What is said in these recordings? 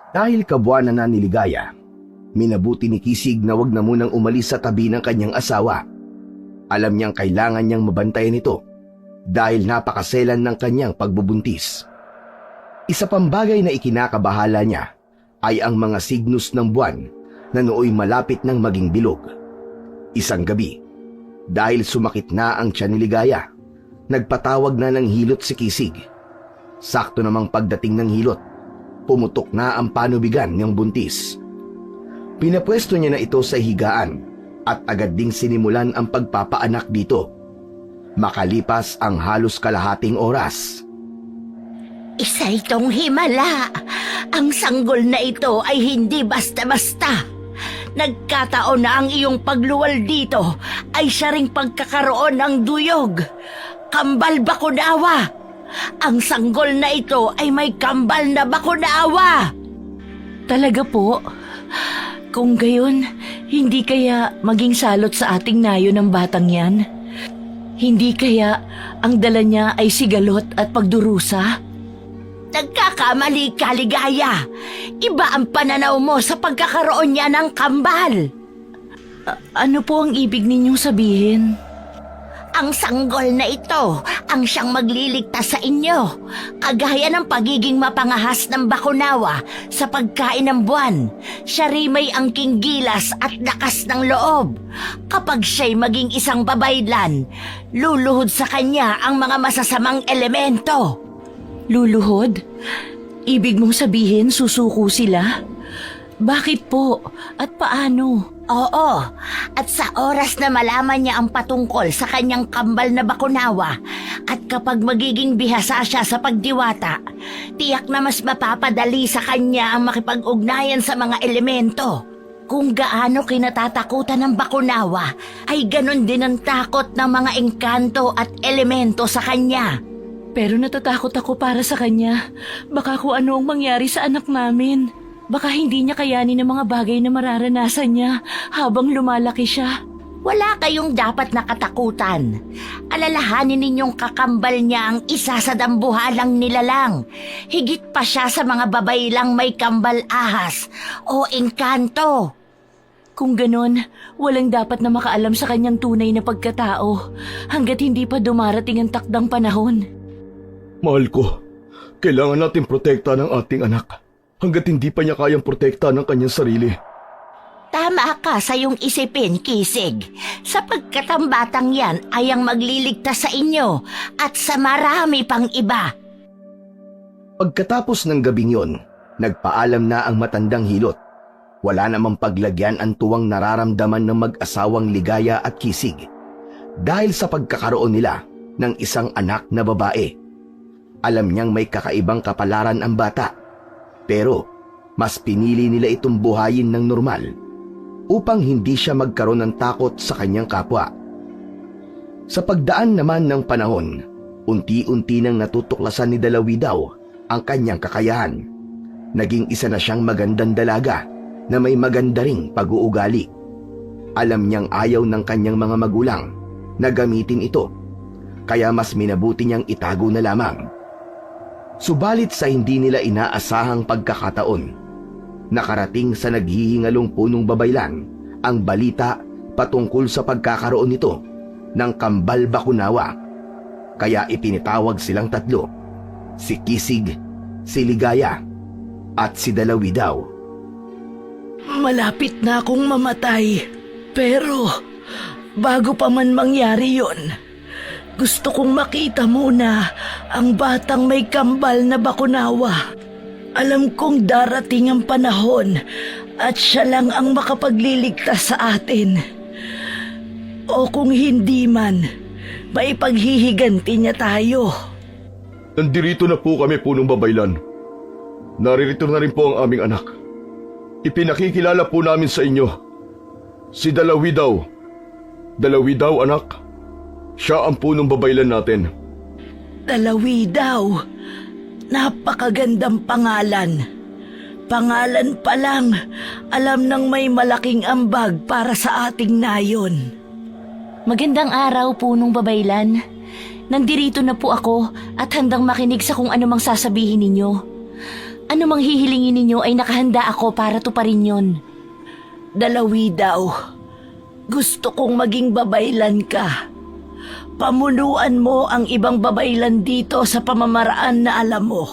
Dahil kabuanan na ni Ligaya, minabuti ni Kisig na wag na munang umalis sa tabi ng kanyang asawa. Alam niyang kailangan niyang mabantayan ito dahil napakaselan ng kanyang pagbubuntis. Isa pang bagay na ikinakabahala niya ay ang mga signos ng buwan na nooy malapit ng maging bilog. Isang gabi, dahil sumakit na ang tiyan ni Ligaya, nagpatawag na ng hilot si Kisig. Sakto namang pagdating ng hilot, pumutok na ang panubigan ng buntis. Pinapwesto niya na ito sa higaan at agad ding sinimulan ang pagpapaanak dito. Makalipas ang halos kalahating oras. Isa itong himala. Ang sanggol na ito ay hindi basta-basta. Nagkataon na ang iyong pagluwal dito ay siya ring pagkakaroon ng duyog. Kambal bakunawa. Ang sanggol na ito ay may kambal na bakunawa. Talaga po? Kung gayon, hindi kaya maging salot sa ating nayo ng batang yan? Hindi kaya ang dala niya ay sigalot at pagdurusa? Nagkakamali ka, Ligaya. Iba ang pananaw mo sa pagkakaroon niya ng kambal. Ano po ang ibig ninyong sabihin? Ang sanggol na ito ang siyang magliligtas sa inyo, kagaya ng pagiging mapangahas ng bakunawa sa pagkain ng buwan. Siya rin may angking gilas at lakas ng loob. Kapag siya'y maging isang babaylan, luluhod sa kanya ang mga masasamang elemento. Luluhod? Ibig mong sabihin susuko sila? Bakit po? At paano? Oo, at sa oras na malaman niya ang patungkol sa kanyang kambal na bakunawa at kapag magiging bihasa siya sa pagdiwata, tiyak na mas mapapadali sa kanya ang makipag-ugnayan sa mga elemento. Kung gaano kinatatakutan ng bakunawa, ay ganon din ang takot ng mga engkanto at elemento sa kanya. Pero natatakot ako para sa kanya. Baka kung ano ang mangyari sa anak namin. Baka hindi niya kayanin ng mga bagay na mararanasan niya habang lumalaki siya. Wala kayong dapat nakatakutan. Alalahanin ninyong kakambal niya ang isa sa dambuhalang nilalang. Higit pa siya sa mga babaylang may kambal ahas o engkanto. Kung ganon, walang dapat na makaalam sa kanyang tunay na pagkatao hanggat hindi pa dumarating ang takdang panahon. Mahal ko, kailangan natin protekta ng ating anak hanggat hindi pa niya kayang protekta ng kanyang sarili. Tama ka sa iyong isipin, Kisig. Sapagkat ang batang yan ay ang magliligtas sa inyo at sa marami pang iba. Pagkatapos ng gabing yon, nagpaalam na ang matandang hilot. Wala namang paglagyan ang tuwang nararamdaman ng mag-asawang Ligaya at Kisig dahil sa pagkakaroon nila ng isang anak na babae. Alam niyang may kakaibang kapalaran ang bata, pero mas pinili nila itong buhayin ng normal upang hindi siya magkaroon ng takot sa kanyang kapwa. Sa pagdaan naman ng panahon, unti-unti nang natutuklasan ni Dalawidaw ang kanyang kakayahan. Naging isa na siyang magandang dalaga na may maganda ring pag-uugali. Alam niyang ayaw ng kanyang mga magulang na gamitin ito, kaya mas minabuti niyang itago na lamang. Subalit sa hindi nila inaasahang pagkakataon, nakarating sa naghihingalong punong babaylan ang balita patungkol sa pagkakaroon nito ng kambal bakunawa. Kaya ipinitawag silang tatlo, si Kisig, si Ligaya, at si Dalawidaw. Malapit na akong mamatay, pero bago pa man mangyari yon, gusto kong makita muna ang batang may kambal na bakunawa. Alam kong darating ang panahon at siya lang ang makapagliligtas sa atin. O kung hindi man, maipaghihiganti niya tayo. Nandirito na po kami, punong babaylan. Naririto na rin po ang aming anak. Ipinakikilala po namin sa inyo si Dalawidaw. Dalawidaw, anak. Siya ang punong babaylan natin. Dalawidaw, napakagandang pangalan. Pangalan pa lang, alam nang may malaking ambag para sa ating nayon. Magandang araw, punong babaylan. Nandirito na po ako at handang makinig sa kung anumang sasabihin ninyo. Ano mang hihilingin ninyo ay nakahanda ako para tuparin yon. Dalawidaw, gusto kong maging babaylan ka. Pamunuan mo ang ibang babaylan dito sa pamamaraan na alam mo.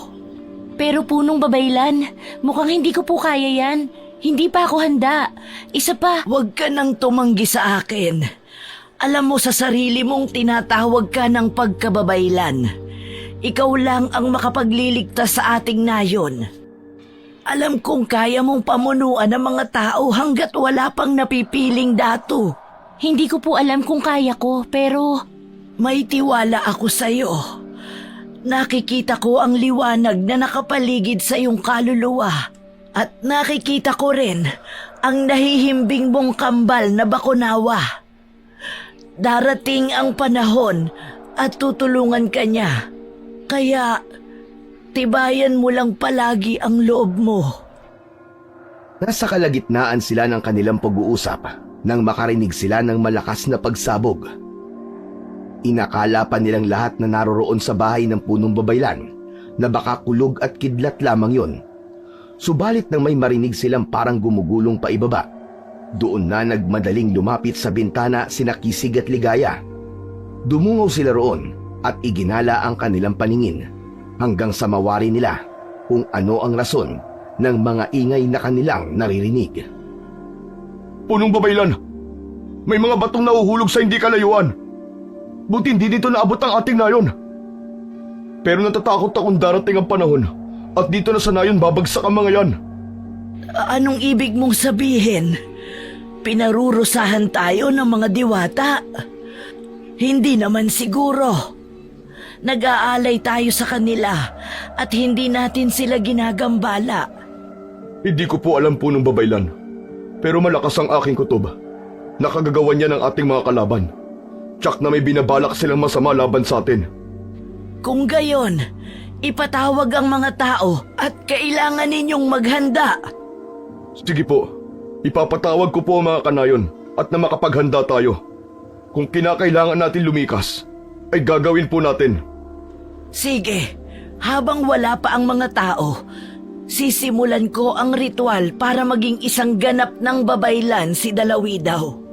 Pero punong babaylan, mukhang hindi ko po kaya yan. Hindi pa ako handa. Isa pa. Huwag ka nang tumanggi sa akin. Alam mo sa sarili mong tinatawag ka ng pagkababaylan. Ikaw lang ang makapagliligtas sa ating nayon. Alam kong kaya mong pamunuan ang mga tao hanggat wala pang napipiling dato. Hindi ko po alam kung kaya ko, pero... May tiwala ako sa'yo. Nakikita ko ang liwanag na nakapaligid sa iyong kaluluwa. At nakikita ko rin ang nahihimbing mong kambal na bakunawa. Darating ang panahon at tutulungan ka niya. Kaya, tibayan mo lang palagi ang loob mo. Nasa kalagitnaan sila ng kanilang pag-uusap nang makarinig sila ng malakas na pagsabog. Inakala pa nilang lahat na naroroon sa bahay ng punong babaylan na baka kulog at kidlat lamang yon. Subalit nang may marinig silang parang gumugulong pa ibaba, doon na nagmadaling lumapit sa bintana sina Kisig at Ligaya. Dumungaw sila roon at iginala ang kanilang paningin hanggang sa mawari nila kung ano ang rason ng mga ingay na kanilang naririnig. Punong babaylan, may mga batong nahuhulog sa hindi kalayuan. Buti hindi dito naabot ang ating nayon. Pero natatakot akong darating ang panahon at dito na sa nayon babagsak ang mga yan. Anong ibig mong sabihin? Pinarurusahan tayo ng mga diwata? Hindi naman siguro. Nag-aalay tayo sa kanila at hindi natin sila ginagambala. Hindi ko po alam punong babaylan. Pero malakas ang aking kutob. Nakagagawan niya ng ating mga kalaban. Tsak na may binabalak silang masama laban sa atin. Kung gayon, ipatawag ang mga tao at kailangan ninyong maghanda. Sige po, ipapatawag ko po ang mga kanayon at na makapaghanda tayo. Kung kinakailangan natin lumikas, ay gagawin po natin. Sige, habang wala pa ang mga tao, sisimulan ko ang ritual para maging isang ganap ng babaylan si Dalawidaw.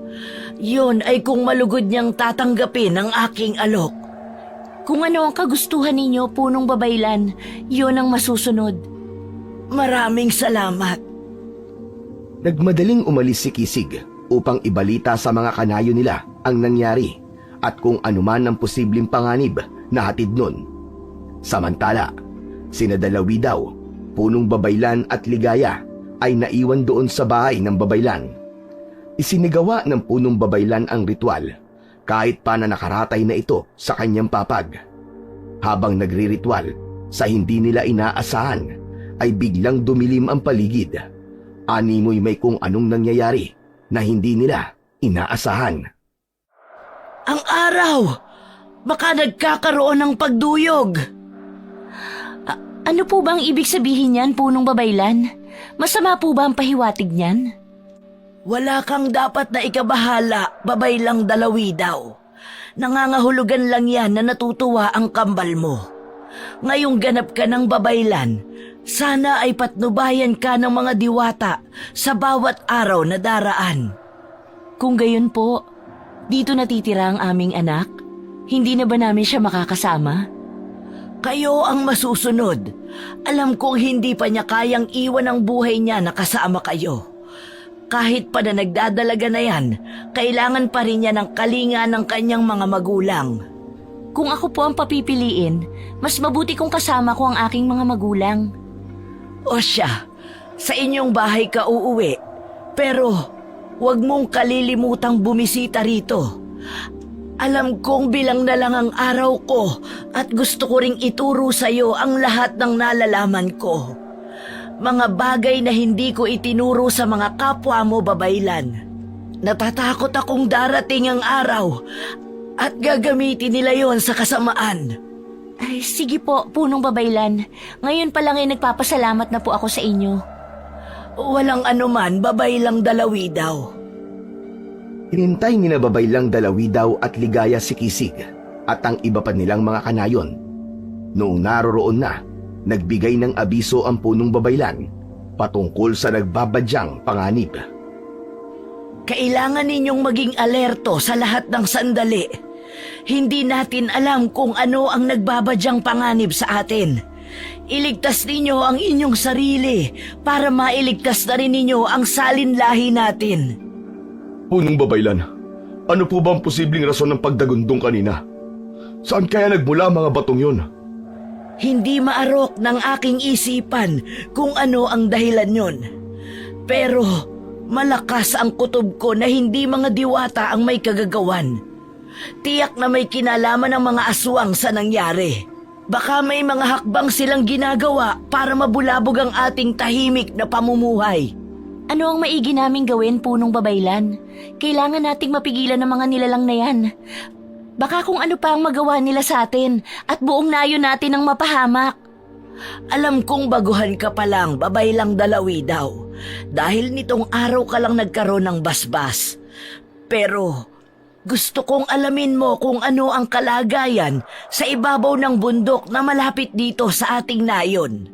Yun ay kung malugod niyang tatanggapin ang aking alok. Kung ano ang kagustuhan ninyo, punong babaylan, yun ang masusunod. Maraming salamat. Nagmadaling umalis si Kisig upang ibalita sa mga kanayo nila ang nangyari at kung anuman ang posibleng panganib na hatid nun. Samantala, sina Dalawidaw, punong babaylan at Ligaya ay naiwan doon sa bahay ng babaylan. Isinigawa ng punong babaylan ang ritual kahit pa na nakaratay na ito sa kanyang papag. Habang nagri-ritual, sa hindi nila inaasahan ay biglang dumilim ang paligid. Animoy may kung anong nangyayari na hindi nila inaasahan. Ang araw! Baka nagkakaroon ng pagduyog. Ano po bang ibig sabihin niyan, punong babaylan? Masama po ba ang pahiwatig niyan? Wala kang dapat na ikabahala, babaylang Dalawidaw. Nangangahulugan lang yan na natutuwa ang kambal mo. Ngayong ganap ka ng babaylan, sana ay patnubayan ka ng mga diwata sa bawat araw na daraan. Kung gayon po, dito natitira ang aming anak? Hindi na ba namin siya makakasama? Kayo ang masusunod. Alam kong hindi pa niya kayang iwan ang buhay niya na kasama kayo. Kahit pa na nagdadalaga na yan, kailangan pa rin niya ng kalinga ng kanyang mga magulang. Kung ako po ang papipiliin, mas mabuti kung kasama ko ang aking mga magulang. O siya, sa inyong bahay ka uuwi. Pero huwag mong kalilimutang bumisita rito. Alam kong bilang na lang ang araw ko at gusto ko ring ituro sa iyo ang lahat ng nalalaman ko. Mga bagay na hindi ko itinuro sa mga kapwa mo babaylan. Natatakot akong darating ang araw at gagamitin nila yon sa kasamaan. Ay, sige po, punong babaylan. Ngayon pa lang ay nagpapasalamat na po ako sa inyo. Walang anuman, babaylang Dalawidaw. Hinintay ni na babaylang Dalawidaw at Ligaya si Kisig at ang iba pa nilang mga kanayon. Noong naroroon na, nagbigay ng abiso ang punong babaylan patungkol sa nagbabadyang panganib. Kailangan ninyong maging alerto sa lahat ng sandali. Hindi natin alam kung ano ang nagbabadyang panganib sa atin. Iligtas ninyo ang inyong sarili para mailigtas na rin ninyo ang salinlahi natin. Punong babaylan, ano po ba ang posibleng rason ng pagdagundong kanina? Saan kaya nagmula ang mga batong yun? Hindi maarok ng aking isipan kung ano ang dahilan yon. Pero malakas ang kutob ko na hindi mga diwata ang may kagagawan. Tiyak na may kinalaman ng mga aswang sa nangyari. Baka may mga hakbang silang ginagawa para mabulabog ang ating tahimik na pamumuhay. Ano ang maigi naming gawin, punong babaylan? Kailangan nating mapigilan ng mga nilalang na yan. Baka kung ano pa ang magawa nila sa atin at buong nayo natin ang mapahamak. Alam kong baguhan ka pa lang, babaylang dalawi daw. Dahil nitong araw ka lang nagkaroon ng basbas. Pero gusto kong alamin mo kung ano ang kalagayan sa ibabaw ng bundok na malapit dito sa ating nayon.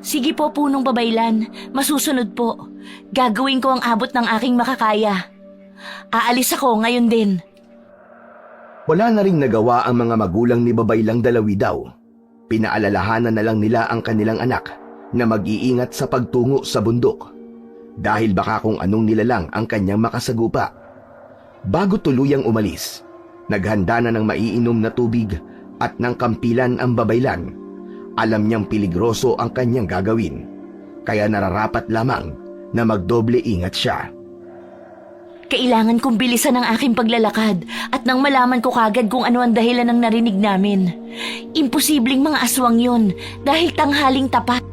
Sige po, punong babaylan. Masusunod po. Gagawin ko ang abot ng aking makakaya. Aalis ako ngayon din. Wala na ring nagawa ang mga magulang ni Babaylang Dalawi daw. Pinaalalahanan na lang nila ang kanilang anak na mag-iingat sa pagtungo sa bundok dahil baka kung anong nilalang ang kanyang makasagupa. Bago tuluyang umalis, naghanda na ng maiinom na tubig at ng kampilan ang Babaylan. Alam niyang peligroso ang kanyang gagawin, kaya nararapat lamang na magdoble ingat siya. Kailangan kong bilisan ang aking paglalakad at nang malaman ko kagad kung ano ang dahilan ng narinig namin. Imposibleng mga aswang yun dahil tanghaling tapat.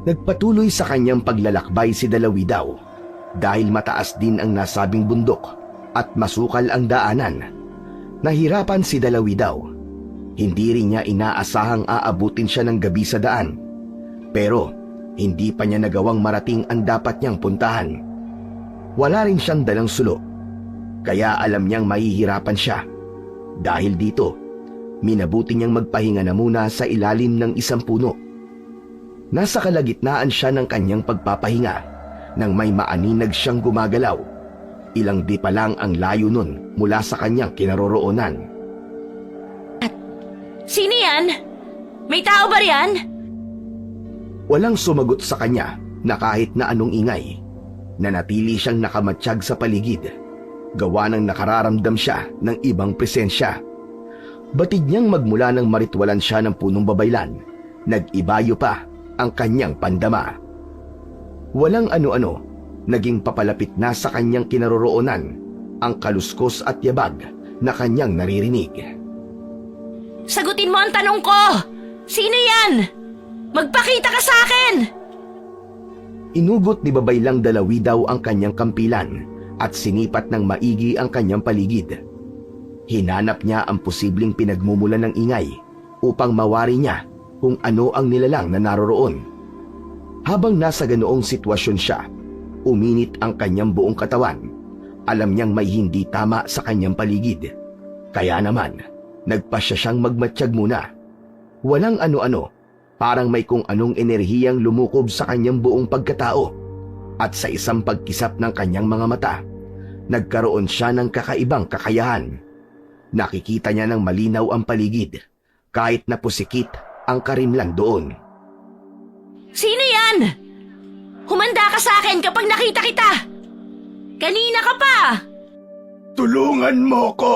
Nagpatuloy sa kanyang paglalakbay si Dalawi daw dahil mataas din ang nasabing bundok at masukal ang daanan. Nahirapan si Dalawi daw. Hindi rin niya inaasahang aabutin siya ng gabi sa daan. Pero hindi pa niya nagawang marating ang dapat niyang puntahan. Wala rin siyang dalang sulo, kaya alam niyang mahihirapan siya. Dahil dito, minabuti niyang magpahinga na muna sa ilalim ng isang puno. Nasa kalagitnaan siya ng kanyang pagpapahinga nang may maaninag siyang gumagalaw. Ilang di pa lang ang layo nun mula sa kanyang kinaroroonan. Sino yan? May tao ba riyan? Walang sumagot sa kanya na kahit na anong ingay. Nanatili siyang nakamatsyag sa paligid, gawa ng nakararamdam siya ng ibang presensya. Batid niyang magmula nang maritwalan siya ng punong babaylan, nag-ibayo pa ang kanyang pandama. Walang ano-ano, naging papalapit na sa kanyang kinaroroonan ang kaluskos at yabag na kanyang naririnig. Sagutin mo ang tanong ko! Sino yan? Magpakita ka sa akin! Inugot ni Babaylang Dalawi daw ang kanyang kampilan at sinipat ng maigi ang kanyang paligid. Hinanap niya ang posibleng pinagmumulan ng ingay upang mawari niya kung ano ang nilalang na naroroon. Habang nasa ganoong sitwasyon siya, uminit ang kanyang buong katawan. Alam niyang may hindi tama sa kanyang paligid. Kaya naman, nagpasya siyang magmatsyag muna. Walang ano-ano, parang may kung anong enerhiyang lumukob sa kanyang buong pagkatao. At sa isang pagkisap ng kanyang mga mata, nagkaroon siya ng kakaibang kakayahan. Nakikita niya ng malinaw ang paligid, kahit na pusikit ang karimlan doon. Sino yan? Humanda ka sa akin kapag nakita kita! Kanina ka pa! Tulungan mo ko!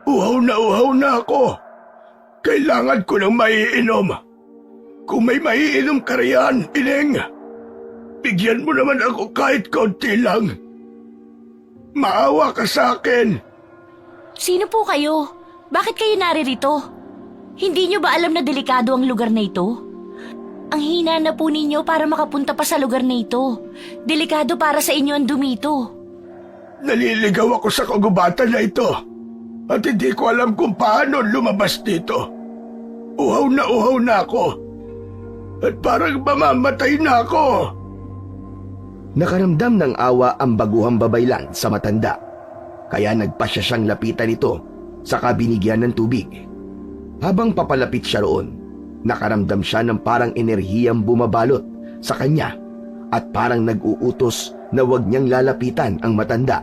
Uhaw na ako! Kailangan ko ng maiinom. Kung may maiinom ka riyan, Ineng, bigyan mo naman ako kahit konti lang. Maawa ka sa akin. Sino po kayo? Bakit kayo naririto? Hindi nyo ba alam na delikado ang lugar na ito? Ang hina na po ninyo para makapunta pa sa lugar na ito. Delikado para sa inyo ang dumito. Naliligaw ako sa kagubatan na ito at hindi ko alam kung paano lumabas dito. Uhaw na ako at parang mamamatay na ako. Nakaramdam ng awa ang baguhang babaylan sa matanda, kaya nagpasya siyang lapitan ito sa kabinigyan ng tubig. Habang papalapit siya roon, nakaramdam siya ng parang enerhiyang bumabalot sa kanya at parang nag-uutos na huwag niyang lalapitan ang matanda.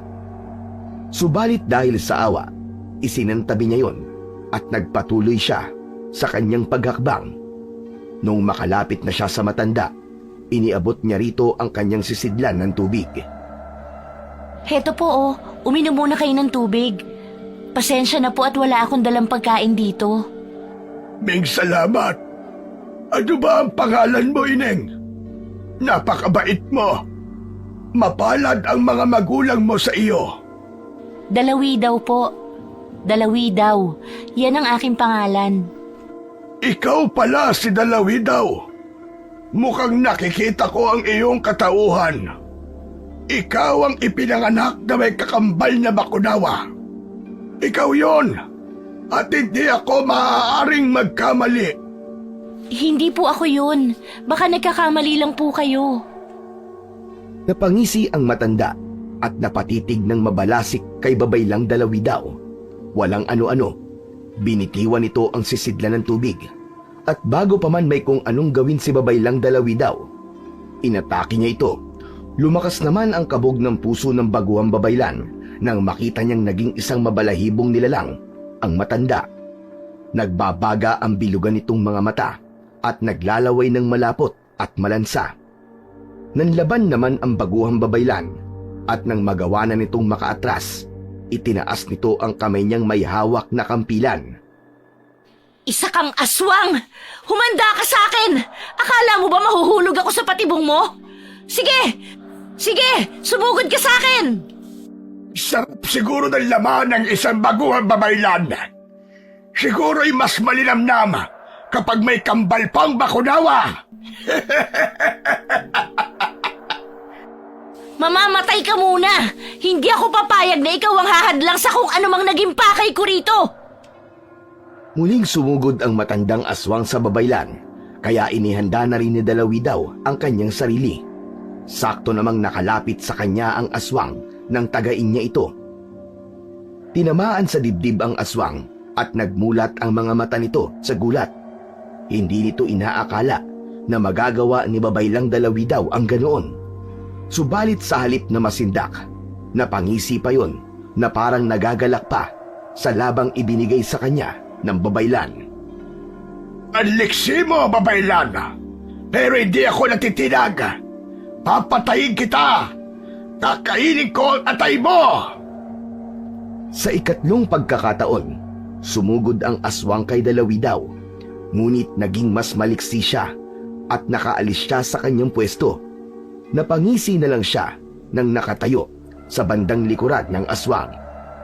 Subalit dahil sa awa, isinantabi niya yon at nagpatuloy siya sa kanyang paghakbang. Nung makalapit na siya sa matanda, iniabot niya rito ang kanyang sisidlan ng tubig. Heto po uminom muna kayo ng tubig. Pasensya na po at wala akong dalang pagkain dito. Ming, salamat. Ano ba ang pangalan mo, Ineng? Napakabait mo. Mapalad ang mga magulang mo sa iyo. Dalawi daw po. Dalawi daw. Yan ang aking pangalan. Ikaw pala si Dalawi daw. Mukhang nakikita ko ang iyong katauhan. Ikaw ang ipinanganak na may kakambal na bakunawa. Ikaw yon. At hindi ako maaaring magkamali. Hindi po ako yun. Baka nagkakamali lang po kayo. Napangisi ang matanda at napatitig ng mabalasik kay Babaylang Dalawi daw. Walang ano-ano, binitiwan nito ang sisidlan ng tubig. At bago pa man may kung anong gawin si Babaylang Dalawi daw, inatake niya ito. Lumakas naman ang kabog ng puso ng baguhang Babaylan nang makita niyang naging isang mabalahibong nilalang ang matanda. Nagbabaga ang bilugan nitong mga mata at naglalaway ng malapot at malansa. Nanlaban naman ang baguhang Babaylan at nang magawa na nitong makaatras, itinaas nito ang kamay niyang may hawak na kampilan. Isa kang aswang! Humanda ka sa akin! Akala mo ba mahuhulog ako sa patibong mo? Sige! Sige! Sumugod ka sa akin! Sarap siguro ng laman ng isang baguhang Babaylan. Siguro'y mas malinamnam kapag may kambal pang bakunawa. Mamamatay ka muna! Hindi ako papayag na ikaw ang hahadlang sa kung anumang naging pakay ko rito! Muling sumugod ang matandang aswang sa Babaylan, kaya inihanda na rin ni Dalawi daw ang kanyang sarili. Sakto namang nakalapit sa kanya ang aswang nang tagain niya ito. Tinamaan sa dibdib ang aswang at nagmulat ang mga mata nito sa gulat. Hindi nito inaakala na magagawa ni Babaylang Dalawi daw ang ganoon. Subalit sa halip na masindak, napangisi pa yon na parang nagagalak pa sa labang ibinigay sa kanya ng Babaylan. Ang liksi mo, Babaylan. Pero hindi ako natitinag. Papatayin kita! Kakainin ko ang atay mo! Sa ikatlong pagkakataon, sumugod ang aswang kay Dalawi daw, ngunit naging mas maliksi siya at nakaalis siya sa kanyang pwesto. Napangisi na lang siya nang nakatayo sa bandang likuran ng aswang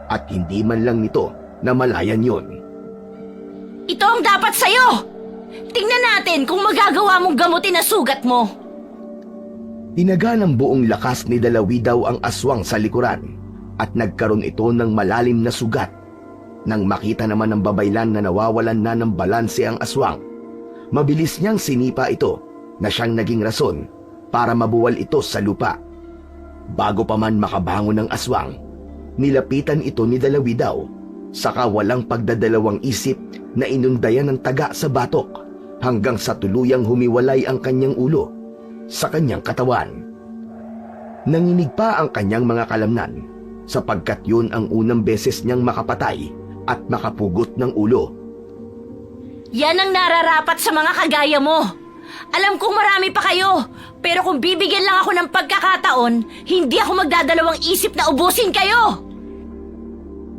at hindi man lang nito namalayan yon. Ito ang dapat sa'yo! Tingnan natin kung magagawa mong gamutin ang sugat mo! Tinaga ng buong lakas ni Dalawi daw ang aswang sa likuran at nagkaroon ito ng malalim na sugat. Nang makita naman ng Babaylan na nawawalan na ng balanse ang aswang, mabilis niyang sinipa ito na siyang naging rason para mabuwal ito sa lupa. Bago pa man makabangon ng aswang, nilapitan ito ni Dalawi daw, saka walang pagdadalawang isip na inundayan ng taga sa batok hanggang sa tuluyang humiwalay ang kanyang ulo sa kanyang katawan. Nanginig pa ang kanyang mga kalamnan sapagkat yun ang unang beses niyang makapatay at makapugot ng ulo. Yan ang nararapat sa mga kagaya mo! Alam kong marami pa kayo, pero kung bibigyan lang ako ng pagkakataon, hindi ako magdadalawang isip na ubusin kayo!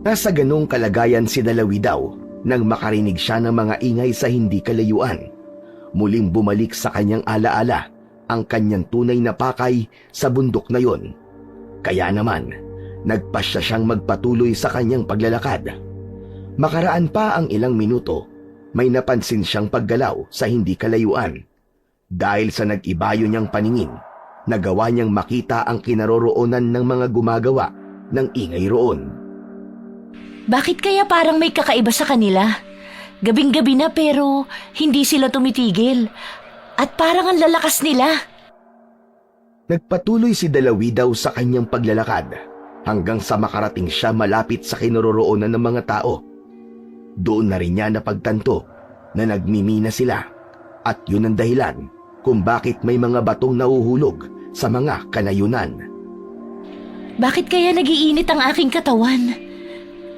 Nasa ganong kalagayan si Dalawi daw nang makarinig siya ng mga ingay sa hindi kalayuan. Muling bumalik sa kanyang alaala ang kanyang tunay na pakay sa bundok na yon. Kaya naman, nagpasya siyang magpatuloy sa kanyang paglalakad. Makaraan pa ang ilang minuto, may napansin siyang paggalaw sa hindi kalayuan. Dahil sa nag-ibayo niyang paningin, nagawa niyang makita ang kinaroroonan ng mga gumagawa ng ingay roon. Bakit kaya parang may kakaiba sa kanila? Gabing-gabi na pero hindi sila tumitigil. At parang ang lalakas nila. Nagpatuloy si Dalawi daw sa kanyang paglalakad hanggang sa makarating siya malapit sa kinaroroonan ng mga tao. Doon na rin niya napagtanto na nagmimina sila at yun ang dahilan kung bakit may mga batong nahuhulog sa mga kanayunan. Bakit kaya nagiinit ang aking katawan?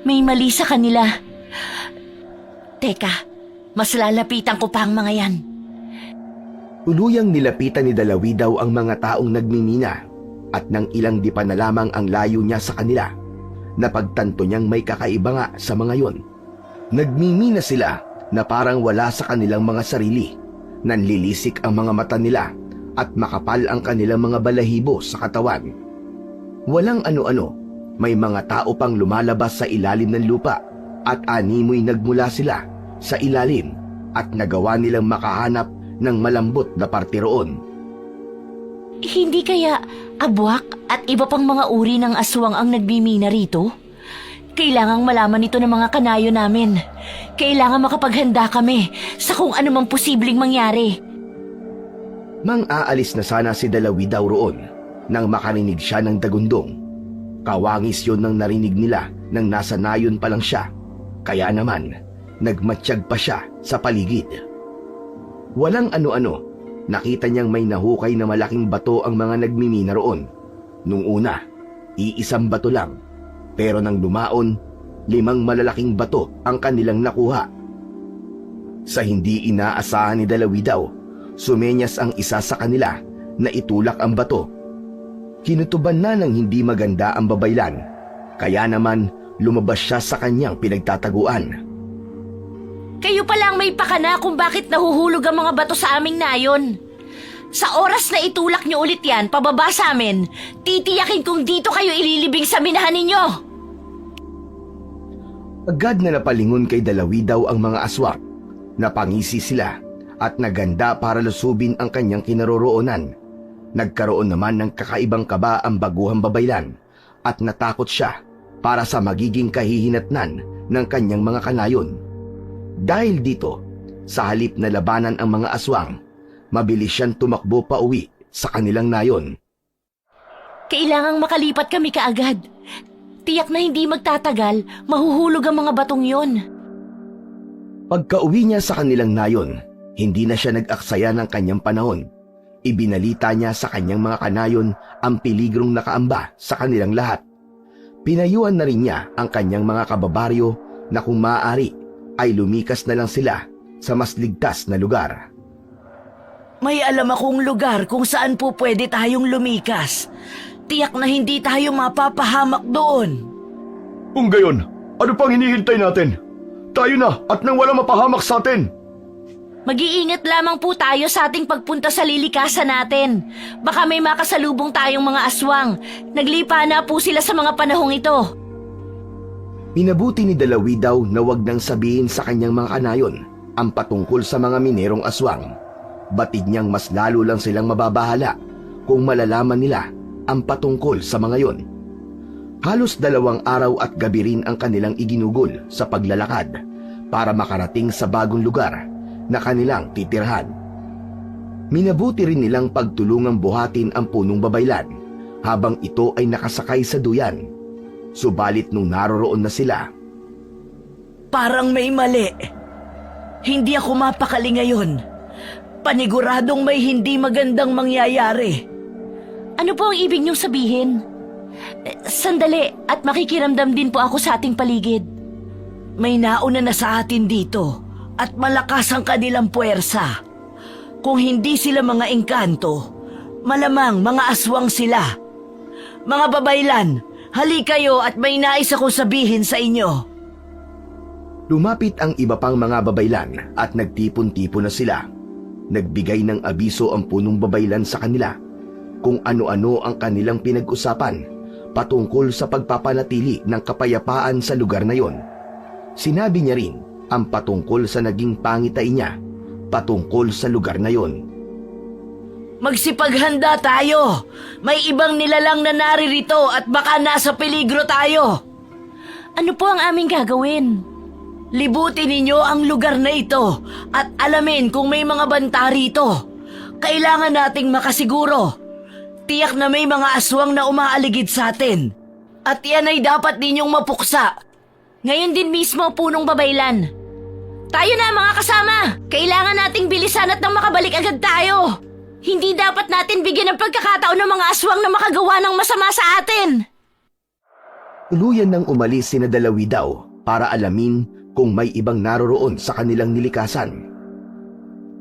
May mali sa kanila. Teka, mas lalapitan ko pa ang mga yan. Tuluyang nilapitan ni Dalawidaw ang mga taong nagmimina at nang ilang di pa na lamang ang layo niya sa kanila, napagtanto niyang may kakaiba nga sa mga yon. Nagmimina sila na parang wala sa kanilang mga sarili. Nanlilisik ang mga mata nila at makapal ang kanilang mga balahibo sa katawan. Walang ano-ano, may mga tao pang lumalabas sa ilalim ng lupa at animoy nagmula sila sa ilalim at nagawa nilang makahanap ng malambot na parte roon. Hindi kaya abwak at iba pang mga uri ng aswang ang nagmimina rito? Kailangang malaman ito ng mga kanayo namin. Kailangan makapaghanda kami sa kung ano mang posibleng mangyari. Mang-aalis na sana si Dalawidaw roon nang makarinig siya ng dagundong. Kawangis yon nang narinig nila nang nasa nayon pa lang siya. Kaya naman, nagmatsyag pa siya sa paligid. Walang ano-ano, nakita niyang may nahukay na malaking bato ang mga nagmimina roon. Nung una, iisang bato lang. Pero nang lumaon, 5 malalaking bato ang kanilang nakuha. Sa hindi inaasahan ni Dalawidaw, sumenyas ang isa sa kanila na itulak ang bato. Kinutuban na ng hindi maganda ang babaylan, kaya naman lumabas siya sa kanyang pinagtataguan. Kayo palang may pakana kung bakit nahuhulog ang mga bato sa aming nayon. Sa oras na itulak niyo ulit yan pababa sa amin, titiyakin kung dito kayo ililibing sa minahan ninyo. Agad na napalingon kay Dalawidaw ang mga aswang. Napangisi sila at naganda para lusubin ang kanyang kinaroroonan. Nagkaroon naman ng kakaibang kaba ang baguhang babaylan at natakot siya para sa magiging kahihinatnan ng kanyang mga kanayon. Dahil dito, sa halip na labanan ang mga aswang, mabilis siyang tumakbo pa uwi sa kanilang nayon. Kailangang makalipat kami kaagad. Tiyak na hindi magtatagal, mahuhulog ang mga batong yon. Pagka-uwi niya sa kanilang nayon, hindi na siya nag-aksaya ng kanyang panahon. Ibinalita niya sa kanyang mga kanayon ang peligrong nakaamba sa kanilang lahat. Pinayuan na rin niya ang kanyang mga kababaryo na kung maaari ay lumikas na lang sila sa mas ligtas na lugar. May alam akong lugar kung saan po pwede tayong lumikas. Tiyak na hindi tayo mapapahamak doon. Kung gayon, ano pang hinihintay natin? Tayo na at nang wala mapahamak sa atin. Mag-iingat lamang po tayo sa ating pagpunta sa lilikasan natin. Baka may makasalubong tayong mga aswang. Naglipa na po sila sa mga panahong ito. Minabuti ni Dalawidaw na wag nang sabihin sa kanyang mga kanayon ang patungkol sa mga minerong aswang. Batid niyang mas lalo lang silang mababahala kung malalaman nila ang patungkol sa mga yon. Halos 2 araw at gabi rin ang kanilang iginugol sa paglalakad para makarating sa bagong lugar na kanilang titirhan. Minabuti rin nilang pagtulungang buhatin ang punong babaylan habang ito ay nakasakay sa duyan. Subalit nung naroroon na sila, Parang may mali. Hindi ako mapakali ngayon. Paniguradong may hindi magandang mangyayari. Ano po ang ibig niyong sabihin? Sandali at makikiramdam din po ako sa ating paligid. May nauna na sa atin dito at malakas ang kanilang puwersa. Kung hindi sila mga engkanto, malamang mga aswang sila. Mga babaylan, hali kayo at may nais akong sabihin sa inyo. lumapit ang iba pang mga babaylan at nagtipon-tipon na sila. Nagbigay ng abiso ang punong babaylan sa kanila kung ano-ano ang kanilang pinag-usapan patungkol sa pagpapanatili ng kapayapaan sa lugar na yon. Sinabi niya rin ang patungkol sa naging pangitay niya patungkol sa lugar na yon. Magsipaghanda tayo! May ibang nilalang na naririto at baka nasa peligro tayo! Ano po ang aming gagawin? Libutin ninyo ang lugar na ito at alamin kung may mga banta rito. Kailangan nating makasiguro. Tiyak na may mga aswang na umaaligid sa atin. At yan ay dapat ninyong mapuksa. Ngayon din mismo, punong babaylan. Tayo na mga kasama! Kailangan nating bilisan at nang makabalik agad tayo! Hindi dapat natin bigyan ng pagkakataon ng mga aswang na makagawa ng masama sa atin! Tuluyan nang umalis sina Dalawidaw para alamin kung may ibang naroroon sa kanilang nilikasan.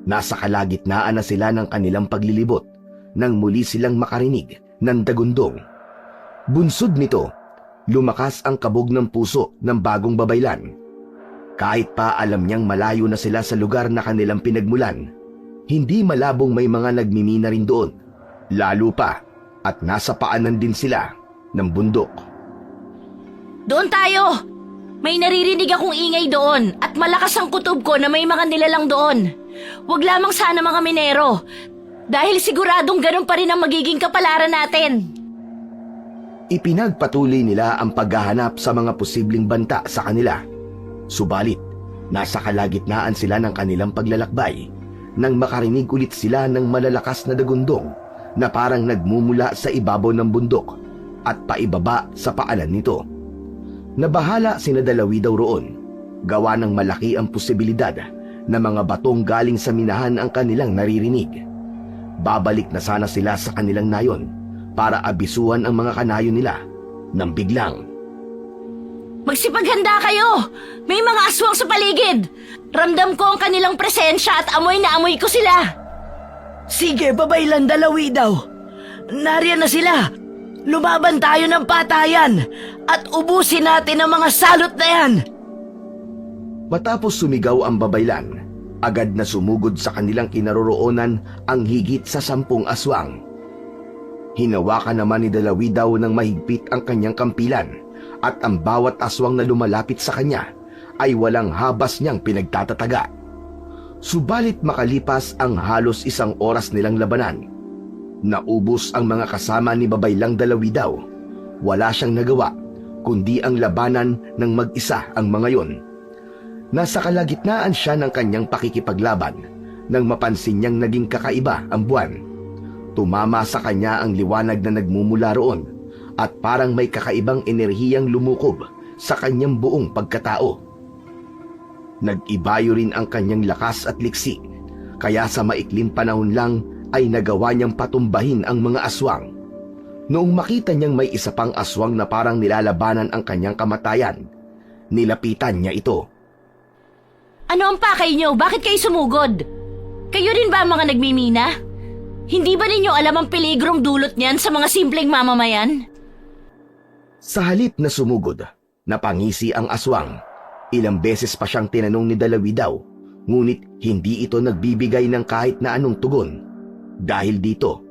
Nasa kalagitnaan na sila ng kanilang paglilibot nang muli silang makarinig ng dagundong. Bunsod nito, lumakas ang kabog ng puso ng bagong babaylan. Kahit pa alam niyang malayo na sila sa lugar na kanilang pinagmulan, hindi malabong may mga nagmimina rin doon, lalo pa at nasa paanan din sila ng bundok. Doon tayo! May naririnig akong ingay doon at malakas ang kutob ko na may mga nilalang doon. Huwag lamang sana mga minero, dahil siguradong ganun pa rin ang magiging kapalaran natin. Ipinagpatuloy nila ang paghahanap sa mga posibleng banta sa kanila. Subalit, nasa kalagitnaan sila ng kanilang paglalakbay nang makarinig ulit sila ng malalakas na dagundong na parang nagmumula sa ibabaw ng bundok at paibaba sa paanan nito. Nabahala sina Dalawidaw roon, gawa ng malaki ang posibilidad na mga batong galing sa minahan ang kanilang naririnig. Babalik na sana sila sa kanilang nayon para abisuhan ang mga kanayo nila nang biglang. Magsipaghanda kayo! May mga aswang sa paligid! Ramdam ko ang kanilang presensya at amoy na amoy ko sila! Sige, babaylan Dalawidaw. Nariyan na sila. Lumaban tayo ng patayan at ubusin natin ang mga salot na yan. Matapos sumigaw ang babaylan, agad na sumugod sa kanilang kinaroroonan ang higit sa 10 aswang. Hinawakan naman ni Dalawidaw ng mahigpit ang kanyang kampilan at ang bawat aswang na lumalapit sa kanya ay walang habas niyang pinagtatataga. Subalit makalipas ang halos 1 oras nilang labanan, naubos ang mga kasama ni Babaylang Dalawidaw. Wala siyang nagawa kundi ang labanan ng mag-isa ang mga yon. Nasa kalagitnaan siya ng kanyang pakikipaglaban nang mapansin niyang naging kakaiba ang buwan. Tumama sa kanya ang liwanag na nagmumula roon at parang may kakaibang enerhiyang lumukob sa kanyang buong pagkatao. Nag-ibayo rin ang kanyang lakas at liksi, kaya sa maikling panahon lang ay nagawa niyang patumbahin ang mga aswang. Noong makita niyang may isa pang aswang na parang nilalabanan ang kanyang kamatayan, nilapitan niya ito. Ano ang pakay niyo? Bakit kayo sumugod? Kayo rin ba ang mga nagmimina? Hindi ba ninyo alam ang peligrong dulot niyan sa mga simpleng mamamayan? Sa halip na sumugod, napangisi ang aswang. Ilang beses pa siyang tinanong ni Dalawidaw, ngunit hindi ito nagbibigay ng kahit na anong tugon. Dahil dito,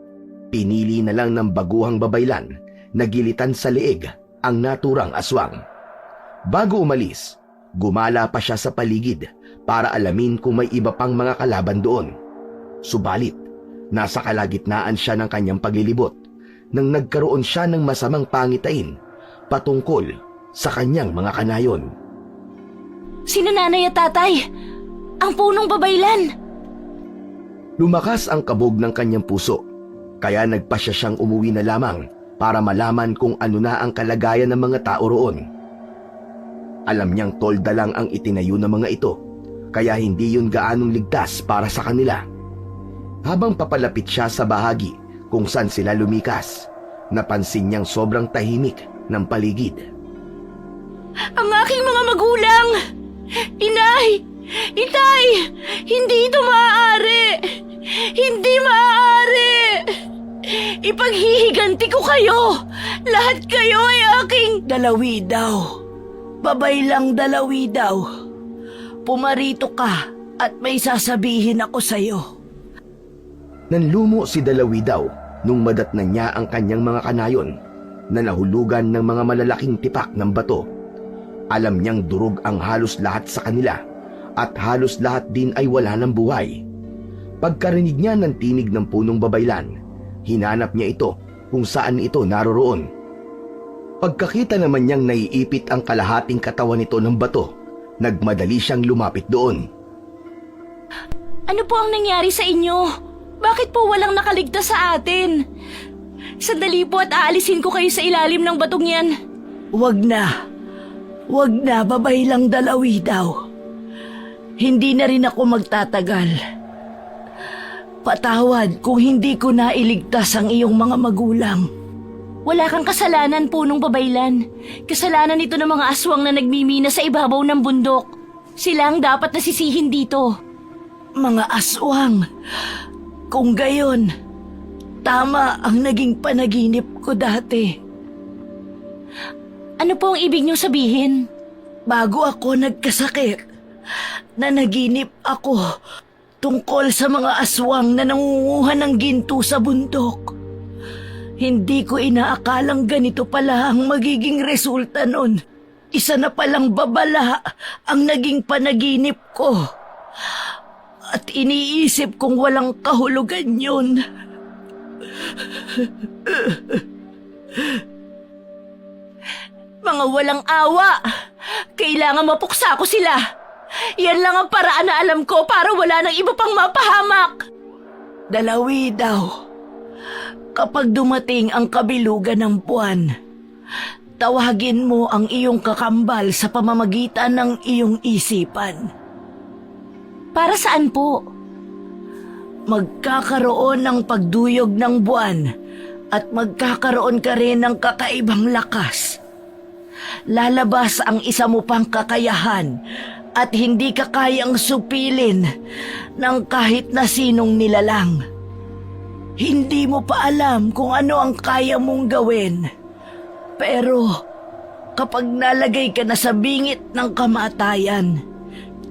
pinili na lang ng baguhang babaylan na gilitan sa leeg ang naturang aswang. Bago umalis, gumala pa siya sa paligid para alamin kung may iba pang mga kalaban doon. Subalit, nasa kalagitnaan siya ng kanyang paglilibot nang nagkaroon siya ng masamang pangitain patungkol sa kanyang mga kanayon. Sino nanay at tatay? Ang punong babaylan! Lumakas ang kabog ng kanyang puso, kaya nagpasya siyang umuwi na lamang para malaman kung ano na ang kalagayan ng mga tao roon. Alam niyang tolda lang ang itinayo ng mga ito, kaya hindi yun gaanong ligtas para sa kanila. Habang papalapit siya sa bahagi kung saan sila lumikas, napansin niyang sobrang tahimik ng paligid. Ang aking mga magulang! Inay! Itay! Hindi ito maaari! Hindi maaari! Ipaghihiganti ko kayo! Lahat kayo ay aking... Dalawidaw. Babaylang Dalawidaw. Pumarito ka at may sasabihin ako sa'yo. Nanlumo si Dalawidaw nung madatnan niya ang kanyang mga kanayon na nahulugan ng mga malalaking tipak ng bato. Alam niyang durog ang halos lahat sa kanila at halos lahat din ay wala ng buhay. Pagkarinig niya ng tinig ng punong babaylan, hinanap niya ito kung saan ito naroroon. Pagkakita naman niyang naiipit ang kalahating katawan nito ng bato, nagmadali siyang lumapit doon. Ano po ang nangyari sa inyo? Bakit po walang nakaligtas sa atin? Sandali po at aalisin ko kayo sa ilalim ng batong yan. Huwag na. Wag na, babay lang Dalawi daw. Hindi na rin ako magtatagal. Patawad kung hindi ko nailigtas ang iyong mga magulang. Wala kang kasalanan, Punong Babaylan. Kasalanan ito ng mga aswang na nagmimina sa ibabaw ng bundok. Sila ang dapat nasisihin dito. Mga aswang. Kung gayon, tama ang naging panaginip ko dati. Ano po ang ibig niyong sabihin? Bago ako nagkasakit, nanaginip ako tungkol sa mga aswang na nangunguha ng ginto sa bundok. Hindi ko inaakalang ganito pala ang magiging resulta nun. Isa na palang babala ang naging panaginip ko. At iniisip kong walang kahulugan yun. Mga walang awa! Kailangan mapuksa ko sila! Yan lang ang paraan na alam ko para wala nang iba pang mapahamak! Dalawi daw. Kapag dumating ang kabilugan ng buwan, tawagin mo ang iyong kakambal sa pamamagitan ng iyong isipan. Para saan po? Magkakaroon ng pagduyog ng buwan at magkakaroon ka rin ng kakaibang lakas. Lalabas ang isa mo pang kakayahan at hindi ka kayang supilin ng kahit na sinong nilalang. Hindi mo pa alam kung ano ang kaya mong gawin. Pero kapag nalagay ka na sa bingit ng kamatayan,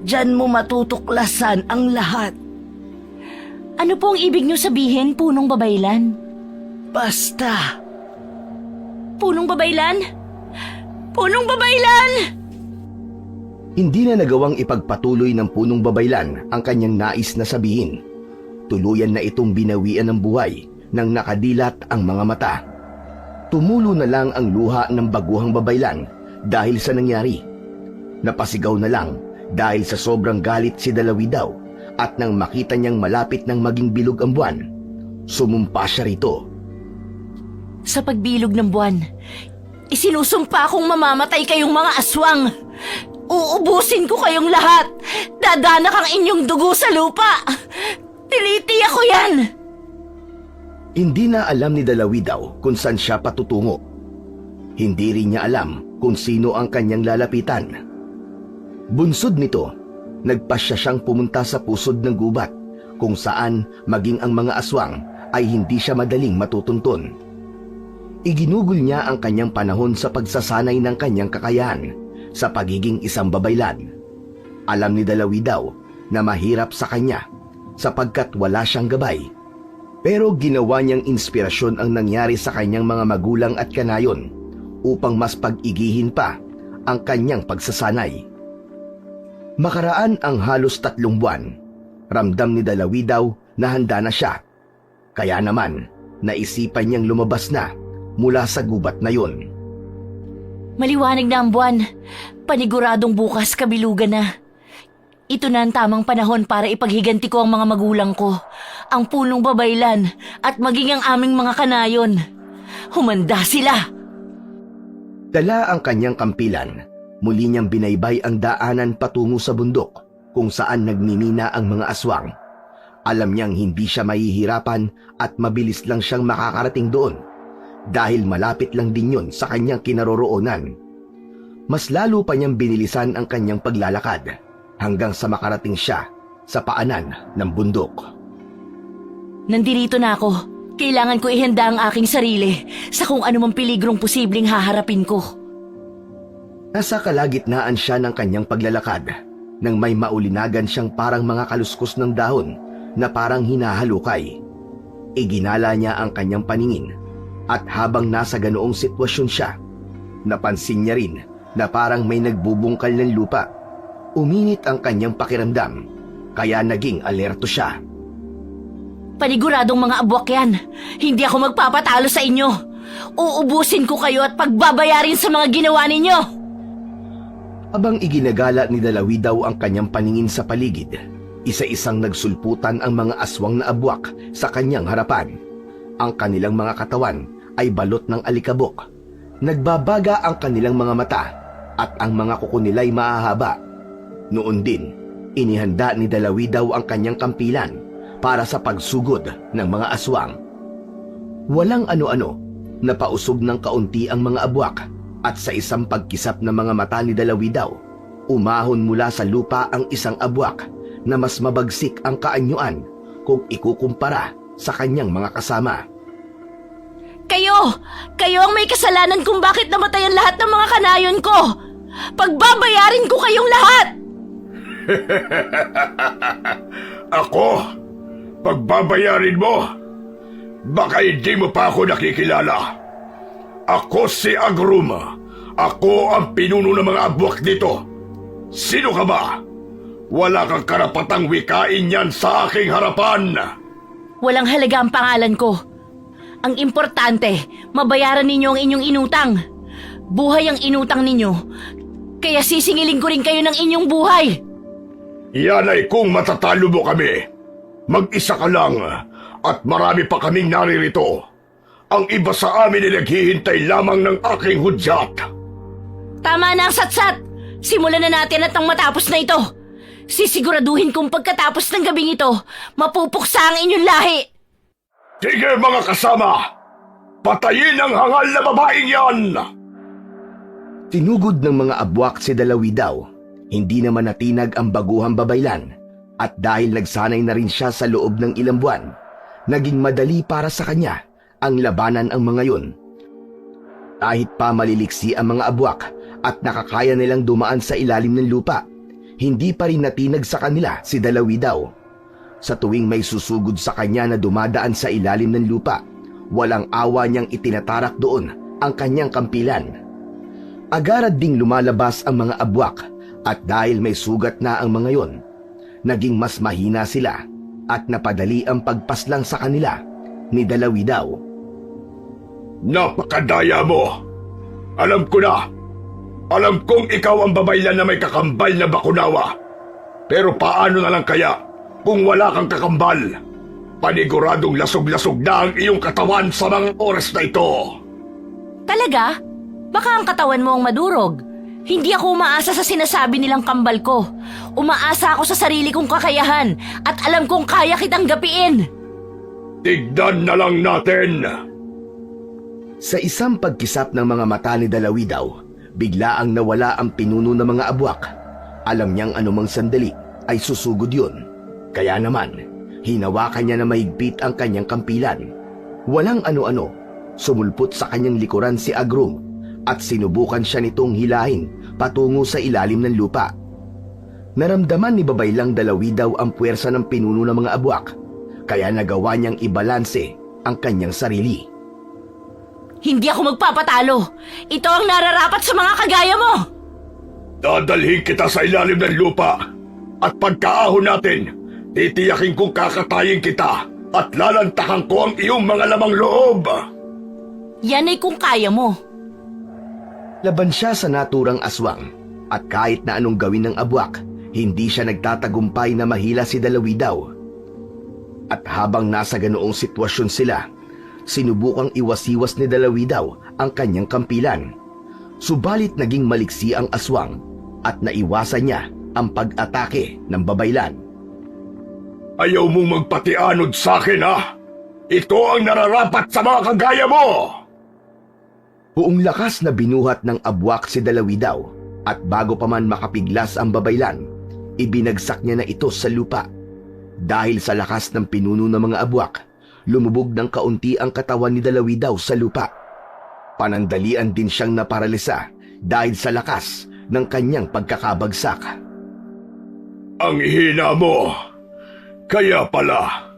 diyan mo matutuklasan ang lahat. Ano po ang ibig niyo sabihin, Punong Babaylan? Basta, Punong Babaylan? Punong Babaylan! Hindi na nagawang ipagpatuloy ng Punong Babaylan ang kanyang nais na sabihin. Tuluyan na itong binawian ng buhay nang nakadilat ang mga mata. Tumulo na lang ang luha ng baguhang babaylan dahil sa nangyari. Napasigaw na lang dahil sa sobrang galit si Dalawi daw at nang makita niyang malapit ng maging bilog ang buwan, sumumpa siya rito. Sa pagbilog ng buwan, isinusumpa kong mamamatay kayong mga aswang. Uubusin ko kayong lahat. Dadanak ang inyong dugo sa lupa. Tinitiyak ko yan! Hindi na alam ni Dalawi daw kung saan siya patutungo. Hindi rin niya alam kung sino ang kanyang lalapitan. Bunsod nito, nagpasya siyang pumunta sa pusod ng gubat kung saan maging ang mga aswang ay hindi siya madaling matutuntun. Iginugol niya ang kanyang panahon sa pagsasanay ng kanyang kakayahan sa pagiging isang babaylan. Alam ni Dalawi daw na mahirap sa kanya sapagkat wala siyang gabay. Pero ginawa niyang inspirasyon ang nangyari sa kanyang mga magulang at kanayon upang mas pag-igihin pa ang kanyang pagsasanay. Makaraan ang halos 3 buwan, ramdam ni Dalawi daw na handa na siya. Kaya naman, naisipan niyang lumabas na mula sa gubat na yun. Maliwanag na ang buwan. Paniguradong bukas kabilugan na. Ito na ang tamang panahon para ipaghiganti ko ang mga magulang ko, ang Punong Babaylan at maging ang aming mga kanayon. Humanda sila! Dala ang kanyang kampilan, muli niyang binaybay ang daanan patungo sa bundok kung saan nagmimina ang mga aswang. Alam niyang hindi siya mahihirapan at mabilis lang siyang makakarating doon dahil malapit lang din yun sa kanyang kinaroroonan. Mas lalo pa niyang binilisan ang kanyang paglalakad hanggang sa makarating siya sa paanan ng bundok. Nandirito na ako. Kailangan ko ihanda ang aking sarili sa kung anumang peligrong posibleng haharapin ko. Nasa kalagitnaan siya ng kanyang paglalakad nang may maulinagan siyang parang mga kaluskos ng dahon na parang hinahalukay. Iginala niya ang kanyang paningin at habang nasa ganoong sitwasyon siya, napansin niya rin na parang may nagbubungkal ng lupa. Uminit ang kanyang pakiramdam, kaya naging alerto siya. Paniguradong mga abwak yan. Hindi ako magpapatalo sa inyo. Uubusin ko kayo at pagbabayarin sa mga ginawa ninyo. Abang iginagala ni Dalawi daw ang kanyang paningin sa paligid, isa-isang nagsulputan ang mga aswang na abwak sa kanyang harapan. Ang kanilang mga katawan ay balot ng alikabok. Nagbabaga ang kanilang mga mata at ang mga kuko nila'y mahahaba. Noon din, inihanda ni Dalawidaw ang kanyang kampilan para sa pagsugod ng mga aswang. Walang ano-ano, napausog ng kaunti ang mga abwak at sa isang pagkisap ng mga mata ni Dalawidaw, umahon mula sa lupa ang isang abwak na mas mabagsik ang kaanyuan kung ikukumpara sa kanyang mga kasama. Kayo ang may kasalanan kung bakit namatay ang lahat ng mga kanayon ko. Pagbabayarin ko kayong lahat. Ako? Pagbabayarin mo? Baka hindi mo pa ako nakikilala. Ako si Agrum. Ako ang pinuno ng mga abwak dito. Sino ka ba? Wala kang karapatang wikain yan sa aking harapan. Walang halaga ang pangalan ko. Ang importante, mabayaran ninyo ang inyong inutang. Buhay ang inutang ninyo. Kaya sisingilin ko rin kayo ng inyong buhay. Yan ay kung matatalo mo kami. Mag-isa ka lang at marami pa kaming naririto. Ang iba sa amin ay naghihintay lamang ng aking hudyat. Tama na ang satsat. Simulan na natin at ang matapos na ito. Sisiguraduhin kong pagkatapos ng gabing ito, mapupuksa ang inyong lahi. Sige mga kasama, patayin ang hangal na babaeng yan! Tinugod ng mga abwak si Dalawidaw. Hindi naman natinag ang baguhang babaylan at dahil nagsanay na rin siya sa loob ng ilang buwan, naging madali para sa kanya ang labanan ang mga yun. Kahit pa maliliksi ang mga abwak at nakakaya nilang dumaan sa ilalim ng lupa, hindi pa rin natinag sa kanila si Dalawidaw. Sa tuwing may susugod sa kanya na dumadaan sa ilalim ng lupa, walang awa niyang itinatarak doon ang kanyang kampilan. Agad ding lumalabas ang mga abwak at dahil may sugat na ang mga yon, naging mas mahina sila at napadali ang pagpaslang sa kanila ni Dalawidaw. Napakadaya mo! Alam ko na! Alam kong ikaw ang babaylan na may kakambal na bakunawa. Pero paano na lang kaya kung wala kang kakambal? Paniguradong lasog-lasog na ang iyong katawan sa mga oras na ito. Talaga? Baka ang katawan mo ang madurog. Hindi ako umaasa sa sinasabi nilang kambal ko. Umaasa ako sa sarili kong kakayahan at alam kong kaya kitang gapiin. Tignan na lang natin. Sa isang pagkisap ng mga mata ni Dalawidaw, bigla ang nawala ang pinuno ng mga abwak. Alam niyang anumang sandali ay susugod yun. Kaya naman, hinawakan niya na mahigpit ang kanyang kampilan. Walang ano-ano, sumulpot sa kanyang likuran si Agrum at sinubukan siya nitong hilahin patungo sa ilalim ng lupa. Naramdaman ni Babaylang Dalawidaw ang puwersa ng pinuno ng mga abwak, kaya nagawa niyang ibalanse ang kanyang sarili. Hindi ako magpapatalo. Ito ang nararapat sa mga kagaya mo. Dadalhin kita sa ilalim ng lupa at pagkaahon natin, titiyakin kong kakatayin kita at lalantakan ko ang iyong mga lamang loob. Yan ay kung kaya mo. Laban siya sa naturang aswang at kahit na anong gawin ng abwak, hindi siya nagtatagumpay na mahila si Dalawidaw. At habang nasa ganoong sitwasyon sila, sinubukang iwasiwas ni Dalawidaw ang kanyang kampilan. Subalit naging maliksi ang aswang at naiwasan niya ang pag-atake ng babaylan. Ayaw mong magpatianod sa akin, ha? Ito ang nararapat sa mga kagaya mo! Buong lakas na binuhat ng abwak si Dalawidaw at bago pa man makapiglas ang babaylan, ibinagsak niya na ito sa lupa. Dahil sa lakas ng pinuno ng mga abwak, lumubog ng kaunti ang katawan ni Dalawidaw sa lupa. Panandalian din siyang naparalisa dahil sa lakas ng kanyang pagkakabagsak. Ang hina mo! Kaya pala,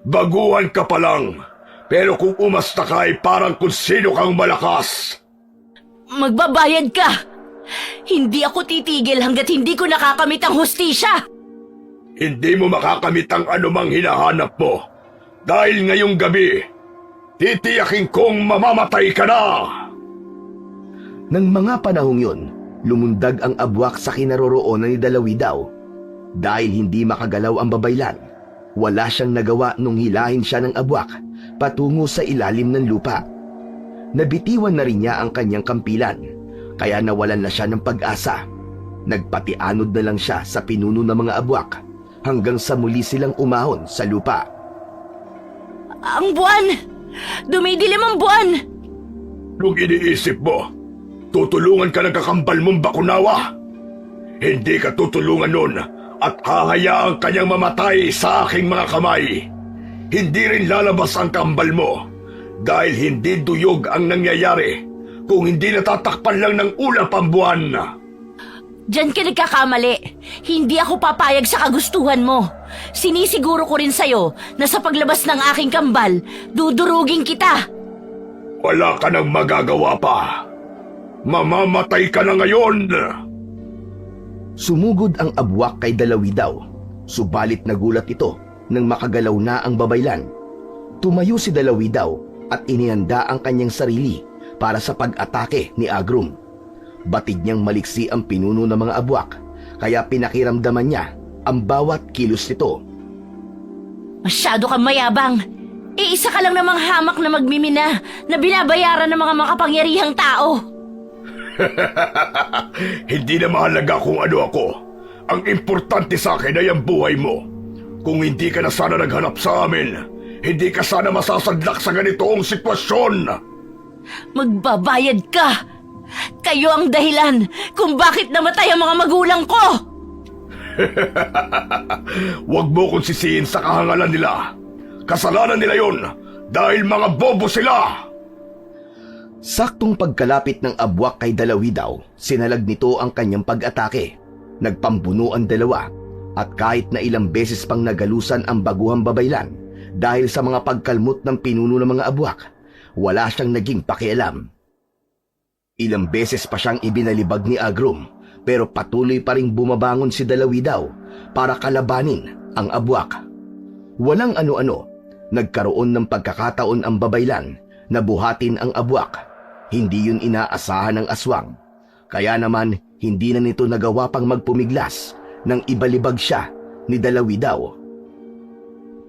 baguhan ka pa lang, pero kung umasta ka ay parang kung sino kang malakas. Magbabayad ka! Hindi ako titigil hanggat hindi ko nakakamit ang hustisya! Hindi mo makakamit ang anumang hinahanap mo. Dahil ngayong gabi, titiyakin kong mamamatay ka na! Nang mga panahong yun, lumundag ang abwak sa kinaroroonan ni Dalawidaw. Dahil hindi makagalaw ang babaylan, wala siyang nagawa nung hilahin siya ng abwak patungo sa ilalim ng lupa. Nabitiwan na rin niya ang kanyang kampilan, kaya nawalan na siya ng pag-asa. Nagpatianod na lang siya sa pinuno ng mga abwak hanggang sa muli silang umahon sa lupa. Ang buwan! Dumidilim ang buwan! Nung iniisip mo, tutulungan ka ng kakambal mong bakunawa. Hindi ka tutulungan nun at hahayaan kanyang mamatay sa aking mga kamay. Hindi rin lalabas ang kambal mo dahil hindi duyog ang nangyayari kung hindi natatakpan lang ng ulap ang buwan. Diyan ka nagkakamali. Hindi ako papayag sa kagustuhan mo. Sinisiguro ko rin sa'yo na sa paglabas ng aking kambal, dudurugin kita. Wala ka nang magagawa pa. Mamamatay ka na ngayon. Sumugod ang abwak kay Dalawidaw, subalit nagulat ito nang makagalaw na ang babaylan. Tumayo si Dalawidaw at inihanda ang kanyang sarili para sa pag-atake ni Agrum. Batid niyang maliksi ang pinuno ng mga abwak, kaya pinakiramdaman niya ang bawat kilos nito. Masyado kang mayabang. Isa ka lang namang hamak na magmimina na binabayaran ng mga makapangyarihang tao. Hindi na mahalaga kung ano ako. Ang importante sa akin ay ang buhay mo. Kung hindi ka na sana naghanap sa amin, hindi ka sana masasadlak sa ganitong sitwasyon. Magbabayad ka! Kayo ang dahilan kung bakit namatay ang mga magulang ko! Huwag mo kong sisihin sa kahangalan nila. Kasalanan nila yon dahil mga bobo sila. Saktong pagkalapit ng abwak kay Dalawidaw, sinalag nito ang kanyang pag-atake. Nagpambuno ang dalawa at kahit na ilang beses pang nagalusan ang baguhang babaylan dahil sa mga pagkalmot ng pinuno ng mga abwak, wala siyang naging pakialam. Ilang beses pa siyang ibinalibag ni Agrum pero patuloy pa ring bumabangon si Dalawidaw para kalabanin ang abwak. Walang ano-ano, nagkaroon ng pagkakataon ang babaylan na buhatin ang abwak. Hindi yun inaasahan ng aswang. Kaya naman hindi na nito nagawa pang magpumiglas nang ibalibag siya ni Dalawidaw.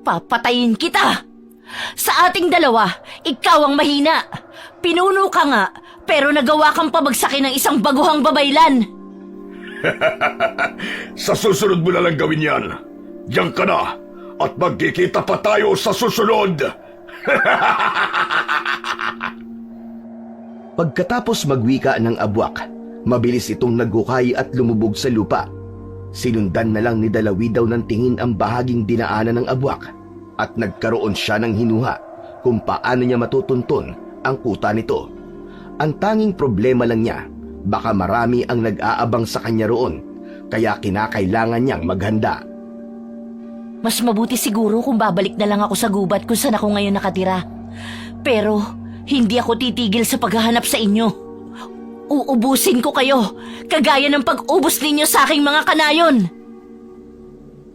Papatayin kita! Sa ating dalawa, ikaw ang mahina. Pinuno ka nga, pero nagawa kang pabagsakin ng isang baguhang babaylan. Sa susunod mo na lang gawin yan. Diyan ka na at magkikita pa tayo sa susunod. Pagkatapos magwika ng abwak, mabilis itong naghukay at lumubog sa lupa. Sinundan na lang ni Dalawidaw ng tingin ang bahaging dinaanan ng abwak at nagkaroon siya ng hinuha kung paano niya matutuntun ang kuta nito. Ang tanging problema lang niya, baka marami ang nag-aabang sa kanya roon, kaya kinakailangan niyang maghanda. Mas mabuti siguro kung babalik na lang ako sa gubat kung saan ako ngayon nakatira. Pero hindi ako titigil sa paghahanap sa inyo. Uubusin ko kayo, kagaya ng pag-ubos ninyo sa aking mga kanayon.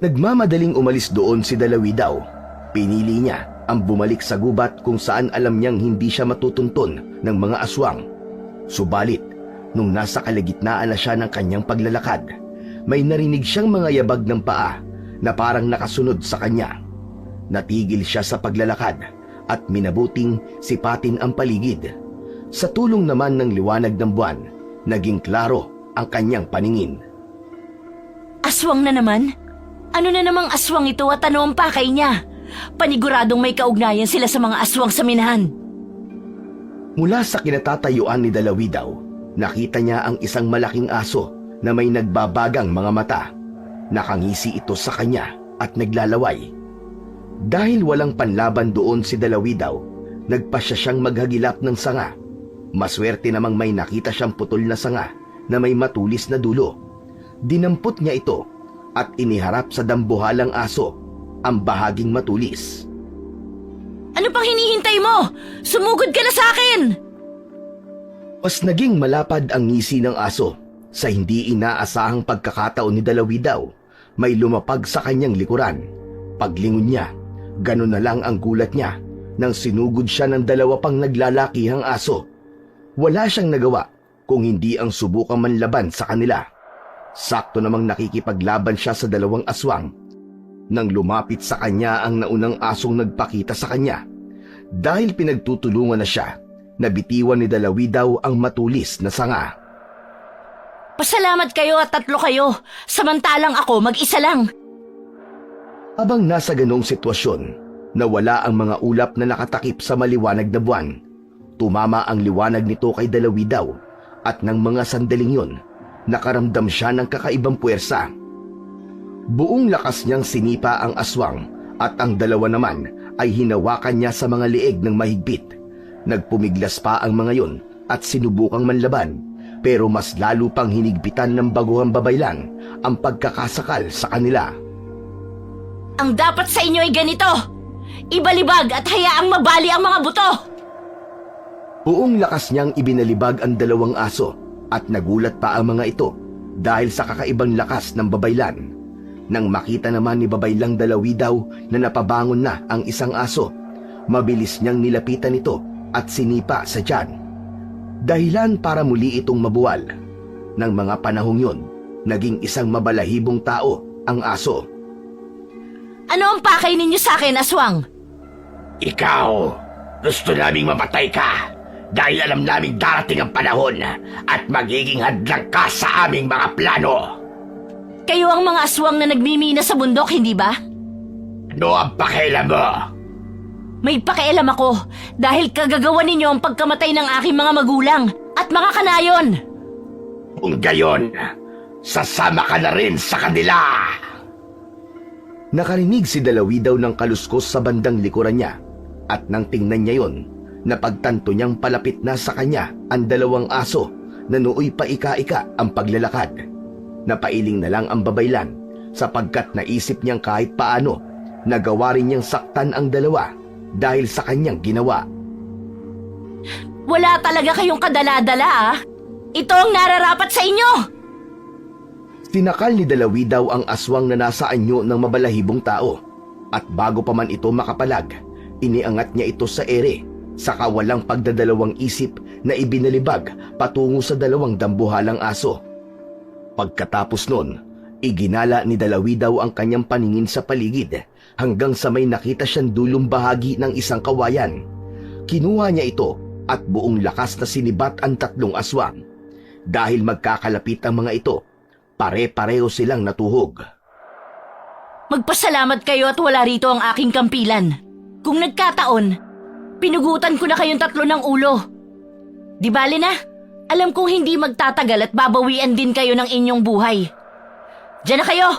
Nagmamadaling umalis doon si Dalawidaw. Pinili niya ang bumalik sa gubat kung saan alam niyang hindi siya matutuntun ng mga aswang. Subalit, nung nasa kalagitnaan na siya ng kanyang paglalakad, may narinig siyang mga yabag ng paa na parang nakasunod sa kanya. Natigil siya sa paglalakad at minabuting sipatin ang paligid. Sa tulong naman ng liwanag ng buwan, naging klaro ang kanyang paningin. Aswang na naman? Ano na namang aswang ito at ano ang pakay niya? Paniguradong may kaugnayan sila sa mga aswang sa minahan. Mula sa kinatatayuan ni Dalawidaw, nakita niya ang isang malaking aso na may nagbabagang mga mata. Nakangisi ito sa kanya at naglalaway. Dahil walang panlaban doon si Dalawidaw, nagpasya siyang maghagilap ng sanga. Maswerte namang may nakita siyang putol na sanga na may matulis na dulo. Dinampot niya ito at iniharap sa dambuhalang aso ang bahaging matulis. Ano pang hinihintay mo? Sumugod ka na sa akin! Mas naging malapad ang ngisi ng aso. Sa hindi inaasahang pagkakataon ni Dalawidaw, may lumapag sa kanyang likuran. Paglingon niya, ganun na lang ang gulat niya nang sinugod siya ng dalawa pang naglalakihang aso. Wala siyang nagawa kung hindi ang subukang manlaban sa kanila. Sakto namang nakikipaglaban siya sa dalawang aswang. Nang lumapit sa kanya ang naunang asong nagpakita sa kanya. Dahil pinagtutulungan na siya, nabitiwan ni Dalawidaw ang matulis na sanga. Pasalamat kayo at 3 kayo, samantalang ako mag-isa lang. Habang nasa ganong sitwasyon, nawala ang mga ulap na nakatakip sa maliwanag na buwan. Tumama ang liwanag nito kay Dalawidaw at ng mga sandaling yun, nakaramdam siya ng kakaibang puwersa. Buong lakas niyang sinipa ang aswang at ang dalawa naman ay hinawakan niya sa mga lieg ng mahigpit. Nagpumiglas pa ang mga yun at sinubukang manlaban, pero mas lalo pang hinigpitan ng baguhang babaylan ang pagkakasakal sa kanila. Ang dapat sa inyo ay ganito, ibalibag at hayaang mabali ang mga buto. Buong lakas niyang ibinalibag ang 2 aso at nagulat pa ang mga ito dahil sa kakaibang lakas ng babaylan. Nang makita naman ni Babaylang Dalawidaw na napabangon na ang isang aso, mabilis niyang nilapitan ito at sinipa sa tiyan. Dahilan para muli itong mabuwal. Nang mga panahong yun, naging isang mabalahibong tao ang aso. Ano ang pakay ninyo sa akin, aswang? Ikaw, gusto naming mamatay ka dahil alam naming darating ang panahon at magiging hadlang ka sa aming mga plano. Kayo ang mga aswang na nagmimina sa bundok, hindi ba? Ano ang pakialam mo? May pakialam ako dahil kagagawa ninyo ang pagkamatay ng aking mga magulang at mga kanayon. Kung gayon, sasama ka na rin sa kanila. Nakarinig si Dalawidaw ng kaluskos sa bandang likuran niya at nang tingnan niya yon, napagtanto niyang palapit na sa kanya ang 2 aso na nooy paika-ika ang paglalakad. Napailing na lang ang babaylan sapagkat naisip niyang kahit paano nagawa rin niyang saktan ang 2 dahil sa kanyang ginawa. Wala talaga kayong kadaladala, ah. Ito ang nararapat sa inyo. Tinakal ni Dalawidaw ang aswang na nasa anyo ng mabalahibong tao at bago pa man ito makapalag, iniangat niya ito sa ere sa kawalang pagdadalawang isip na ibinalibag patungo sa 2 dambuhalang aso. Pagkatapos nun, iginala ni Dalawidaw ang kanyang paningin sa paligid hanggang sa may nakita siyang dulong bahagi ng isang kawayan. Kinuha niya ito at buong lakas na sinibat ang 3 aswang. Dahil magkakalapit ang mga ito, pare-pareho silang natuhog. Magpasalamat kayo at wala rito ang aking kampilan. Kung nagkataon, pinugutan ko na kayong 3 ng ulo. Di bali na, alam kong hindi magtatagal at babawian din kayo ng inyong buhay. Diyan na kayo!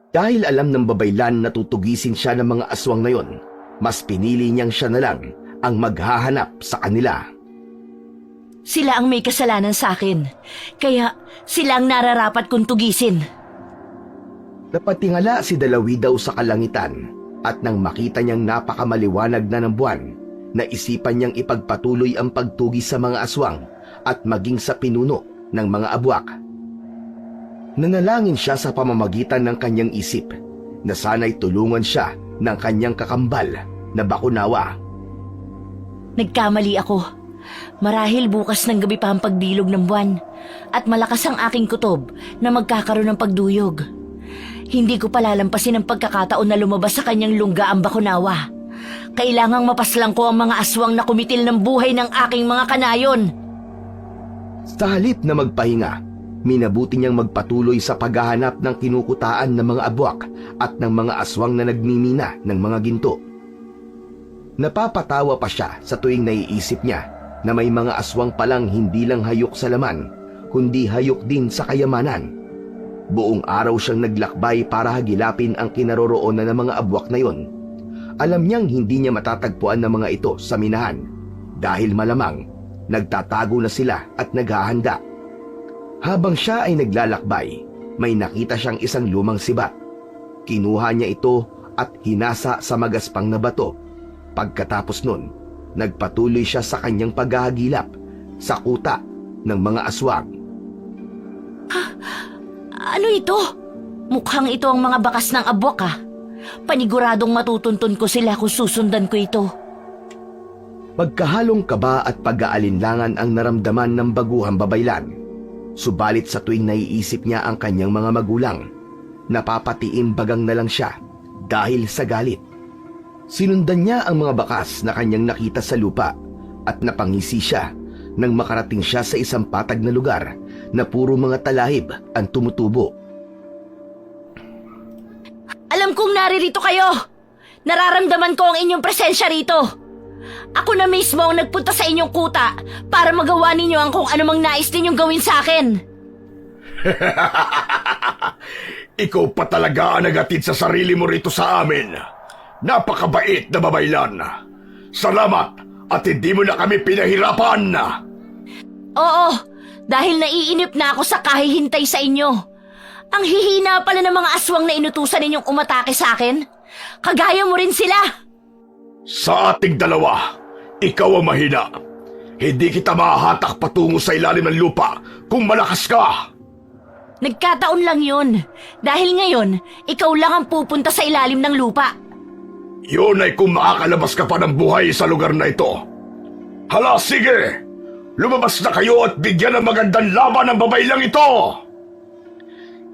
Dahil alam ng babaylan na tutugisin siya ng mga aswang na yon, mas pinili niyang siya na lang ang maghahanap sa kanila. Sila ang may kasalanan sa akin, kaya sila ang nararapat kong tugisin. Napatingala si Dalawidaw sa kalangitan at nang makita niyang napakamaliwanag na ng buwan, naisipan niyang ipagpatuloy ang pagtugis sa mga aswang at maging sa pinuno ng mga abwak. Nanalangin siya sa pamamagitan ng kanyang isip na sana'y tulungan siya ng kanyang kakambal na Bakunawa. Nagkamali ako. Marahil bukas ng gabi pa ang pagbilog ng buwan at malakas ang aking kutob na magkakaroon ng pagduyog. Hindi ko palalampasin ang pagkakataon na lumabas sa kanyang lungga ang Bakunawa. Kailangang mapaslang ko ang mga aswang na kumitil ng buhay ng aking mga kanayon. Sa halip na magpahinga, minabuti niyang magpatuloy sa paghahanap ng kinukutaan ng mga abwak at ng mga aswang na nagmimina ng mga ginto. Napapatawa pa siya sa tuwing naiisip niya na may mga aswang palang hindi lang hayok sa laman, kundi hayok din sa kayamanan. Buong araw siyang naglakbay para hagilapin ang kinaroroonan ng mga abwak na yon. Alam niyang hindi niya matatagpuan ng mga ito sa minahan dahil malamang nagtatago na sila at naghahanda. Habang siya ay naglalakbay, may nakita siyang isang lumang sibat. Kinuha niya ito at hinasa sa magaspang na bato. Pagkatapos nun, nagpatuloy siya sa kanyang paghahagilap sa kuta ng mga aswang. Ano ito? Mukhang ito ang mga bakas ng abwak, ah. Paniguradong matutuntun ko sila kung susundan ko ito. Pagkahalong kaba at pag-aalinlangan ang naramdaman ng baguhang babaylan. Subalit sa tuwing naiisip niya ang kanyang mga magulang, napapatiimbagang na lang siya dahil sa galit. Sinundan niya ang mga bakas na kanyang nakita sa lupa at napangisi siya nang makarating siya sa isang patag na lugar na puro mga talahib ang tumutubo. Alam kong naririto kayo! Nararamdaman ko ang inyong presensya rito! Ako na mismo ang nagpunta sa inyong kuta para magawa ninyo ang kung anumang nais ninyong gawin sa akin. Ikaw pa talaga ang nagatid sa sarili mo rito sa amin. Napakabait na babaylan. Salamat at hindi mo na kami pinahirapan. Oo, dahil naiinip na ako sa kahihintay sa inyo. Ang hihina pala ng mga aswang na inutusan ninyong umatake sa akin. Kagaya mo rin sila. Sa ating dalawa, ikaw ang mahina. Hindi kita mahahatak patungo sa ilalim ng lupa kung malakas ka. Nagkataon lang yun. Dahil ngayon, ikaw lang ang pupunta sa ilalim ng lupa. Yun ay kung makakalabas ka pa ng buhay sa lugar na ito. Hala, sige! Lumabas na kayo at bigyan ng magandang laban ang babaylang ito!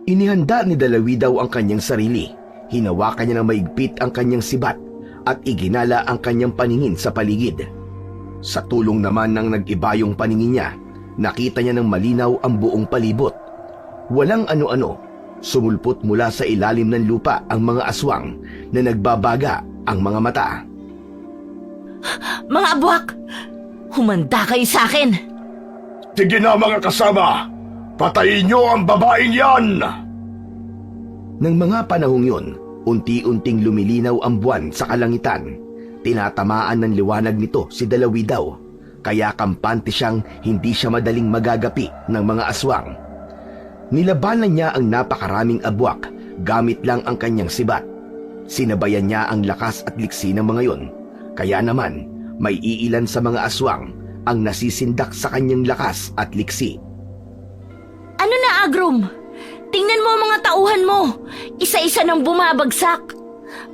Inihanda ni Dalawidaw ang kanyang sarili. Hinawakan niya ng maigpit ang kanyang sibat at iginala ang kanyang paningin sa paligid. Sa tulong naman ng nag-iba yung paningin niya, nakita niya ng malinaw ang buong palibot. Walang ano-ano, sumulpot mula sa ilalim ng lupa ang mga aswang na nagbabaga ang mga mata. Mga abwak! Humanda kayo sa akin! Sige na mga kasama! Patayin niyo ang babaeng yan! Nang mga panahong yun, unti-unting lumilinaw ang buwan sa kalangitan. Tinatamaan ng liwanag nito si Dalawidaw, kaya kampante siyang hindi siya madaling magagapi ng mga aswang. Nilabanan niya ang napakaraming abwak gamit lang ang kanyang sibat. Sinabayan niya ang lakas at liksi ng mga yon, kaya naman may iilan sa mga aswang ang nasisindak sa kanyang lakas at liksi. Ano na, Agrum? Tingnan mo ang mga tauhan mo. Isa-isa nang bumabagsak.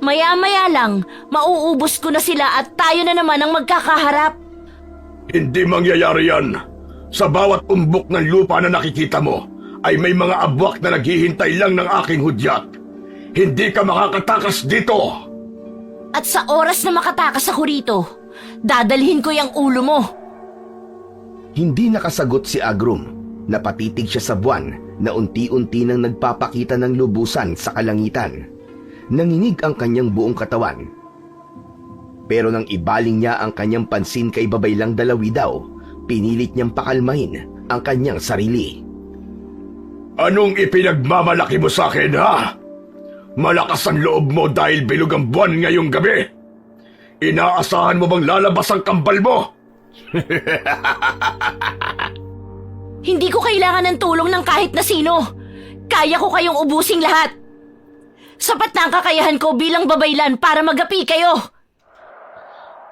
Maya-maya lang, mauubos ko na sila at tayo na naman ang magkakaharap. Hindi mangyayari yan. Sa bawat umbok ng lupa na nakikita mo, ay may mga abwak na naghihintay lang ng aking hudyat. Hindi ka makakatakas dito! At sa oras na makatakas ako rito, dadalhin ko yung ulo mo. Hindi nakasagot si Agrum. Napatitig siya sa buwan na unti-unti nang nagpapakita ng lubusan sa kalangitan. Nanginig ang kanyang buong katawan. Pero nang ibaling niya ang kanyang pansin kay Babaylang Dalawidaw, pinilit niyang pakalmahin ang kanyang sarili. Anong ipinagmamalaki mo sa akin, ha? Malakas ang loob mo dahil bilog ang buwan ngayong gabi. Inaasahan mo bang lalabas ang kambal mo? Hindi ko kailangan ng tulong ng kahit na sino. Kaya ko kayong ubusing lahat. Sapat na ang kakayahan ko bilang babaylan para magapi kayo.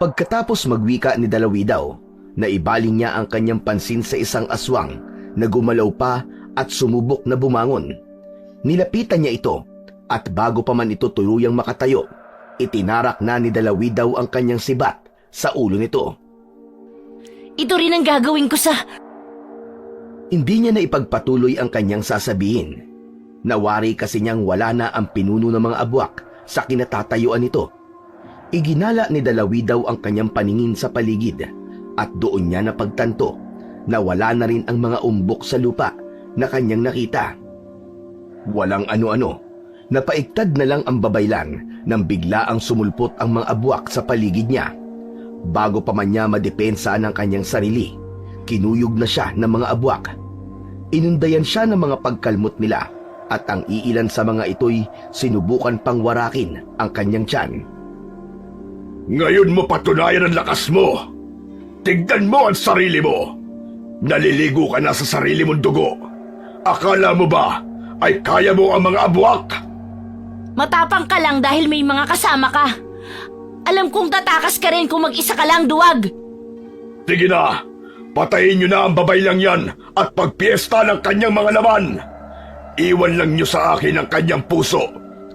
Pagkatapos magwika ni Dalawidaw, naibaling niya ang kanyang pansin sa isang aswang na gumalaw pa at sumubok na bumangon. Nilapitan niya ito at bago pa man ito tuluyang makatayo, itinarak na ni Dalawidaw ang kanyang sibat sa ulo nito. Ito rin ang gagawin ko sa... Hindi niya na ipagpatuloy ang kanyang sasabihin. Nawari kasi niyang wala na ang pinuno ng mga abwak sa kinatatayuan nito. Iginala ni Dalawidaw ang kanyang paningin sa paligid at doon niya napagtanto na wala na rin ang mga umbok sa lupa na kanyang nakita. Walang ano-ano, napaigtad na lang ang babaylan nang bigla ang sumulpot ang mga abwak sa paligid niya. Bago pa man niya madepensa ng kanyang sarili, kinuyog na siya ng mga abwak. Inundayan siya ng mga pagkalmot nila at ang iilan sa mga ito'y sinubukan pang warakin ang kanyang tiyan. Ngayon mo patunayan ang lakas mo. Tignan mo ang sarili mo. Naliligo ka na sa sarili mong dugo. Akala mo ba ay kaya mo ang mga abwak? Matapang ka lang dahil may mga kasama ka. Alam kong tatakas ka rin kung mag-isa ka lang, duwag. Sige na, patayin niyo na ang babaylang yan at pagpiesta ng kanyang mga laman. Iwan lang niyo sa akin ang kanyang puso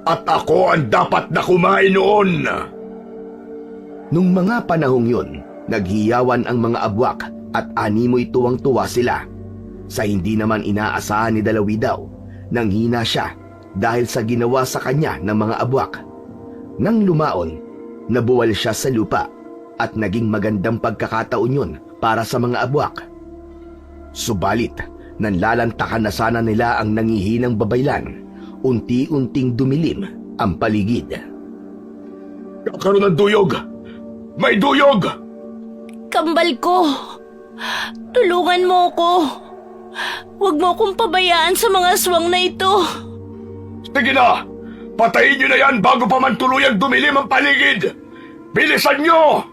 at ako ang dapat na kumain noon. Nung mga panahong yun, naghiyawan ang mga abwak at animoy tuwang-tuwa sila. Sa hindi naman inaasahan ni Dalawidaw, nanghina siya dahil sa ginawa sa kanya ng mga abwak. Nang lumaon, nabuwal siya sa lupa at naging magandang pagkakataon yun para sa mga abwak. Subalit, Nanlalantakan na sana nila ang nangihinang babaylan. Unti-unting dumilim ang paligid. Kakaroon ng duyog! May duyog! Kambal ko! Tulungan mo ko! Huwag mo akong pabayaan sa mga aswang na ito! Sige na! Patayin niyo na yan bago pa man tuluyang dumilim ang paligid! Bilisan niyo!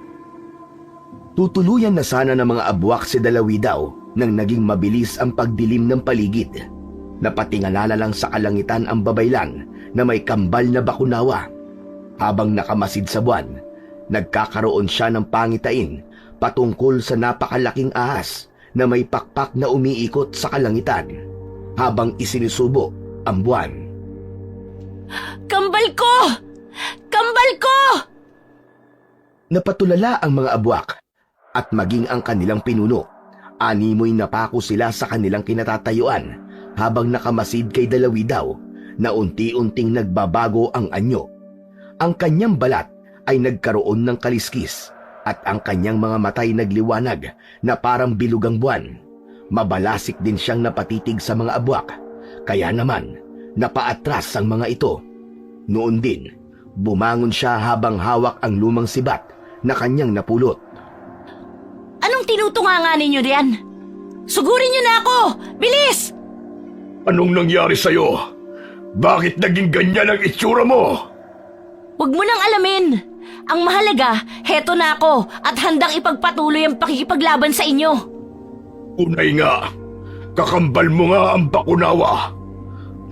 Tutuluyan na sana ng mga abwak si Dalawidaw nang naging mabilis ang pagdilim ng paligid. Napatingala lang sa kalangitan ang babaylan na may kambal na bakunawa. Habang nakamasid sa buwan, nagkakaroon siya ng pangitain patungkol sa napakalaking ahas na may pakpak na umiikot sa kalangitan habang isinusubo ang buwan. Kambal ko! Kambal ko! Napatulala ang mga abwak at maging ang kanilang pinuno. Animoy napako sila sa kanilang kinatatayuan habang nakamasid kay Dalawidaw na unti-unting nagbabago ang anyo. Ang kanyang balat ay nagkaroon ng kaliskis at ang kanyang mga matay nagliwanag na parang bilugang buwan. Mabalasik din siyang napatitig sa mga abwak, kaya naman napaatras ang mga ito. Noon din, bumangon siya habang hawak ang lumang sibat na kanyang napulot. Anong tinutunganga ninyo diyan? Sugurin niyo na ako! Bilis! Anong nangyari sa'yo? Bakit naging ganyan ang itsura mo? Huwag mo nang alamin. Ang mahalaga, heto na ako at handang ipagpatuloy ang pakikipaglaban sa inyo. Unay nga, kakambal mo nga ang bakunawa.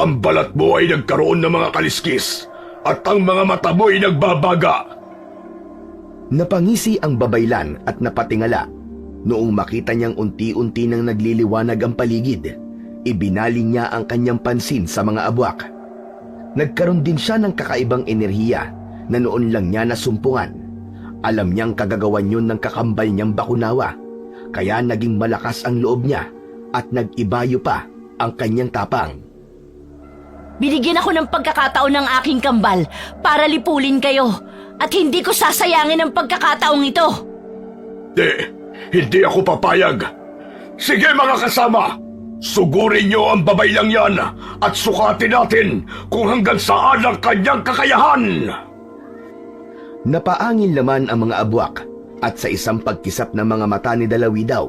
Ang balat mo ay nagkaroon ng mga kaliskis at ang mga mata mo ay nagbabaga. Napangisi ang babaylan at napatingala. Noong makita niyang unti-unti nang nagliliwanag ang paligid, ibinaling niya ang kanyang pansin sa mga abwak. Nagkaroon din siya ng kakaibang enerhiya na noon lang niya nasumpungan. Alam niyang kagagawan yun ng kakambal niyang bakunawa, kaya naging malakas ang loob niya at nag-ibayo pa ang kanyang tapang. Binigyan ako ng pagkakataon ng aking kambal para lipulin kayo at hindi ko sasayangin ang pagkakataong ito. Hindi ako papayag. Sige mga kasama, sugurin niyo ang babaylang yan at sukatin natin kung hanggang saan ang kanyang kakayahan. Napaangin naman ang mga abwak at sa isang pagkisap ng mga mata ni Dalawidaw,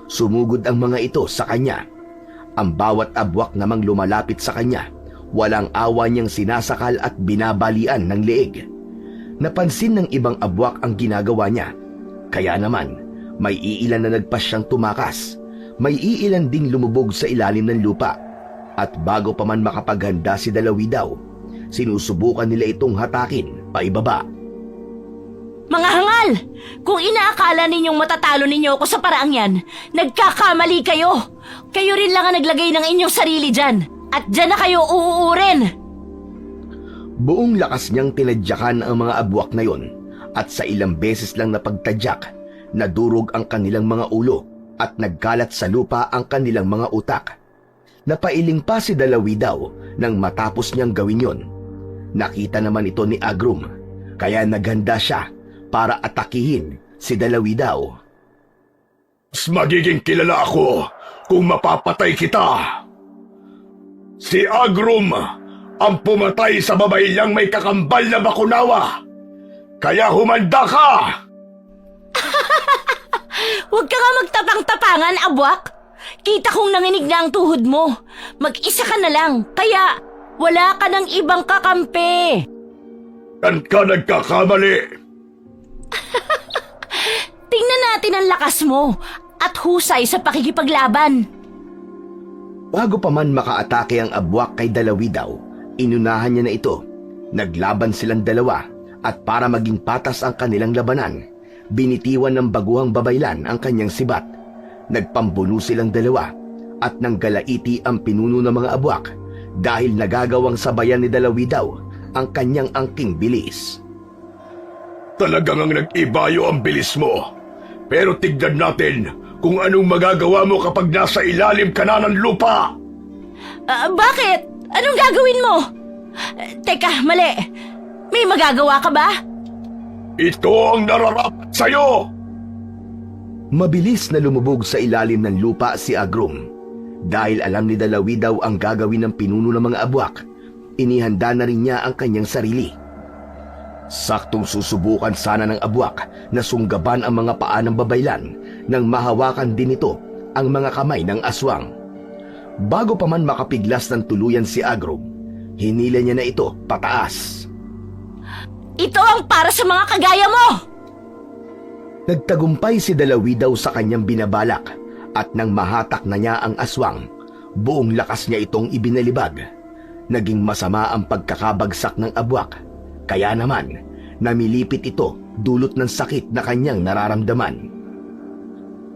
sumugod ang mga ito sa kanya. Ang bawat abwak namang lumalapit sa kanya, walang awa niyang sinasakal at binabalian ng leeg. Napansin ng ibang abwak ang ginagawa niya, kaya naman may iilan na nagpasyang tumakas, may iilan ding lumubog sa ilalim ng lupa. At bago pa man makapaghanda si Dalawidaw, sinusubukan nila itong hatakin paibaba. Mga hangal! Kung inaakala ninyong matatalo ninyo ako sa paraang yan, nagkakamali kayo! Kayo rin lang ang naglagay ng inyong sarili dyan, at dyan na kayo uuurin! Buong lakas niyang tinadyakan ang mga abwak na yon, at sa ilang beses lang na pagtadyak, nadurog ang kanilang mga ulo at nagkalat sa lupa ang kanilang mga utak. Napailing pa si Dalawidaw nang matapos niyang gawin yon. Nakita naman ito ni Agrum, kaya naghanda siya para atakihin si Dalawidaw. Mas magiging kilala ako kung mapapatay kita. Si Agrum ang pumatay sa babaylang may kakambal na bakunawa. Kaya humanda ka! Huwag ka nga magtapang-tapangan, abwak! Kita kong nanginig na ang tuhod mo. Mag-isa ka na lang, kaya wala ka ng ibang kakampi. Kan ka nagkakamali. Tingnan natin ang lakas mo at husay sa pakikipaglaban. Bago pa man makaatake ang abwak kay Dalawidaw, inunahan niya na ito. Naglaban silang dalawa at para maging patas ang kanilang labanan, binitiwan ng baguhang babaylan ang kanyang sibat. Nagpambuno silang dalawa at nanggalaiti ang pinuno ng mga abwak dahil nagagawang sabayan ni Dalawidaw ang kanyang angking bilis. Talagang ang nag-ibayo ang bilis mo. Pero tignan natin kung anong magagawa mo kapag nasa ilalim ka na ng lupa. Bakit? Anong gagawin mo? Teka, mali. May magagawa ka ba? Ito ang nararapat sa'yo. Mabilis na lumubog sa ilalim ng lupa si Agrum. Dahil alam ni Dalawidaw ang gagawin ng pinuno ng mga abwak, inihanda na rin niya ang kanyang sarili. Saktong susubukan sana ng abwak na sunggaban ang mga paa ng babaylan nang mahawakan din ito ang mga kamay ng aswang. Bago pa man makapiglas ng tuluyan si Agrum, hinila niya na ito pataas. Ito ang para sa mga kagaya mo! Nagtagumpay si Dalawidaw sa kanyang binabalak at nang mahatak na niya ang aswang, buong lakas niya itong ibinalibag. Naging masama ang pagkakabagsak ng abwak, kaya naman namilipit ito dulot ng sakit na kanyang nararamdaman.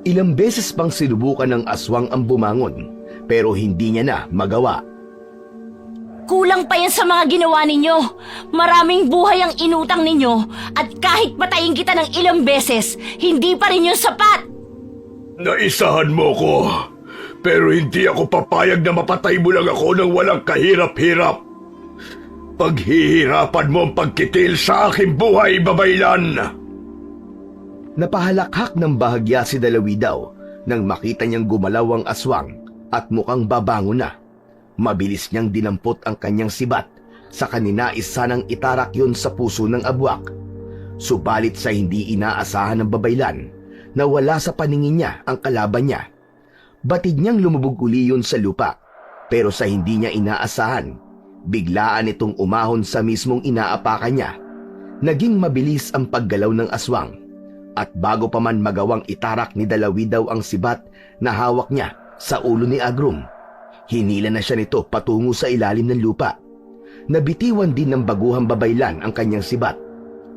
Ilang beses pang sinubukan ng aswang ang bumangon pero hindi niya na magawa. Kulang pa yan sa mga ginawa ninyo. Maraming buhay ang inutang ninyo at kahit patayin kita ng ilang beses, hindi pa rin yun sapat. Naisahan mo ko, pero hindi ako papayag na mapatay mo lang ako ng walang kahirap-hirap. Paghihirapan mo ang pagkitil sa aking buhay, babaylan! Napahalakhak ng bahagya si Dalawidaw nang makita niyang gumalaw ang aswang at mukhang babangon na. Mabilis niyang dinampot ang kanyang sibat sa kaninais sanang itarak yun sa puso ng abwak. Subalit sa hindi inaasahan ng babaylan, nawala sa paningin niya ang kalaban niya. Batid niyang lumubog uli yun sa lupa, pero sa hindi niya inaasahan, biglaan itong umahon sa mismong inaapakan niya. Naging mabilis ang paggalaw ng aswang, at bago pa man magawang itarak ni Dalawidaw ang sibat na hawak niya sa ulo ni Agrum, hinila na siya nito patungo sa ilalim ng lupa. Nabitiwan din ng baguhang babaylan ang kanyang sibat,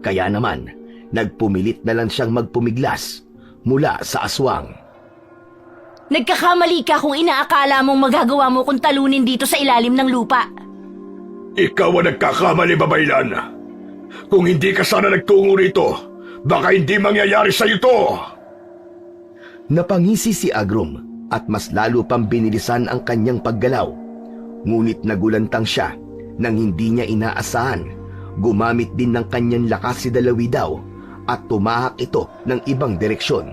kaya naman nagpumilit na lang siyang magpumiglas mula sa aswang. Nagkakamali ka kung inaakala mong magagawa mo kung talunin dito sa ilalim ng lupa. Ikaw ang nagkakamali, babaylan. Kung hindi ka sana nagtungo rito, baka hindi mangyayari sa ito. Napangisi si Agrum at mas lalo pang binilisan ang kanyang paggalaw. Ngunit nagulantang siya nang hindi niya inaasahan. Gumamit din ng kanyang lakas si Dalawidaw at tumahak ito ng ibang direksyon.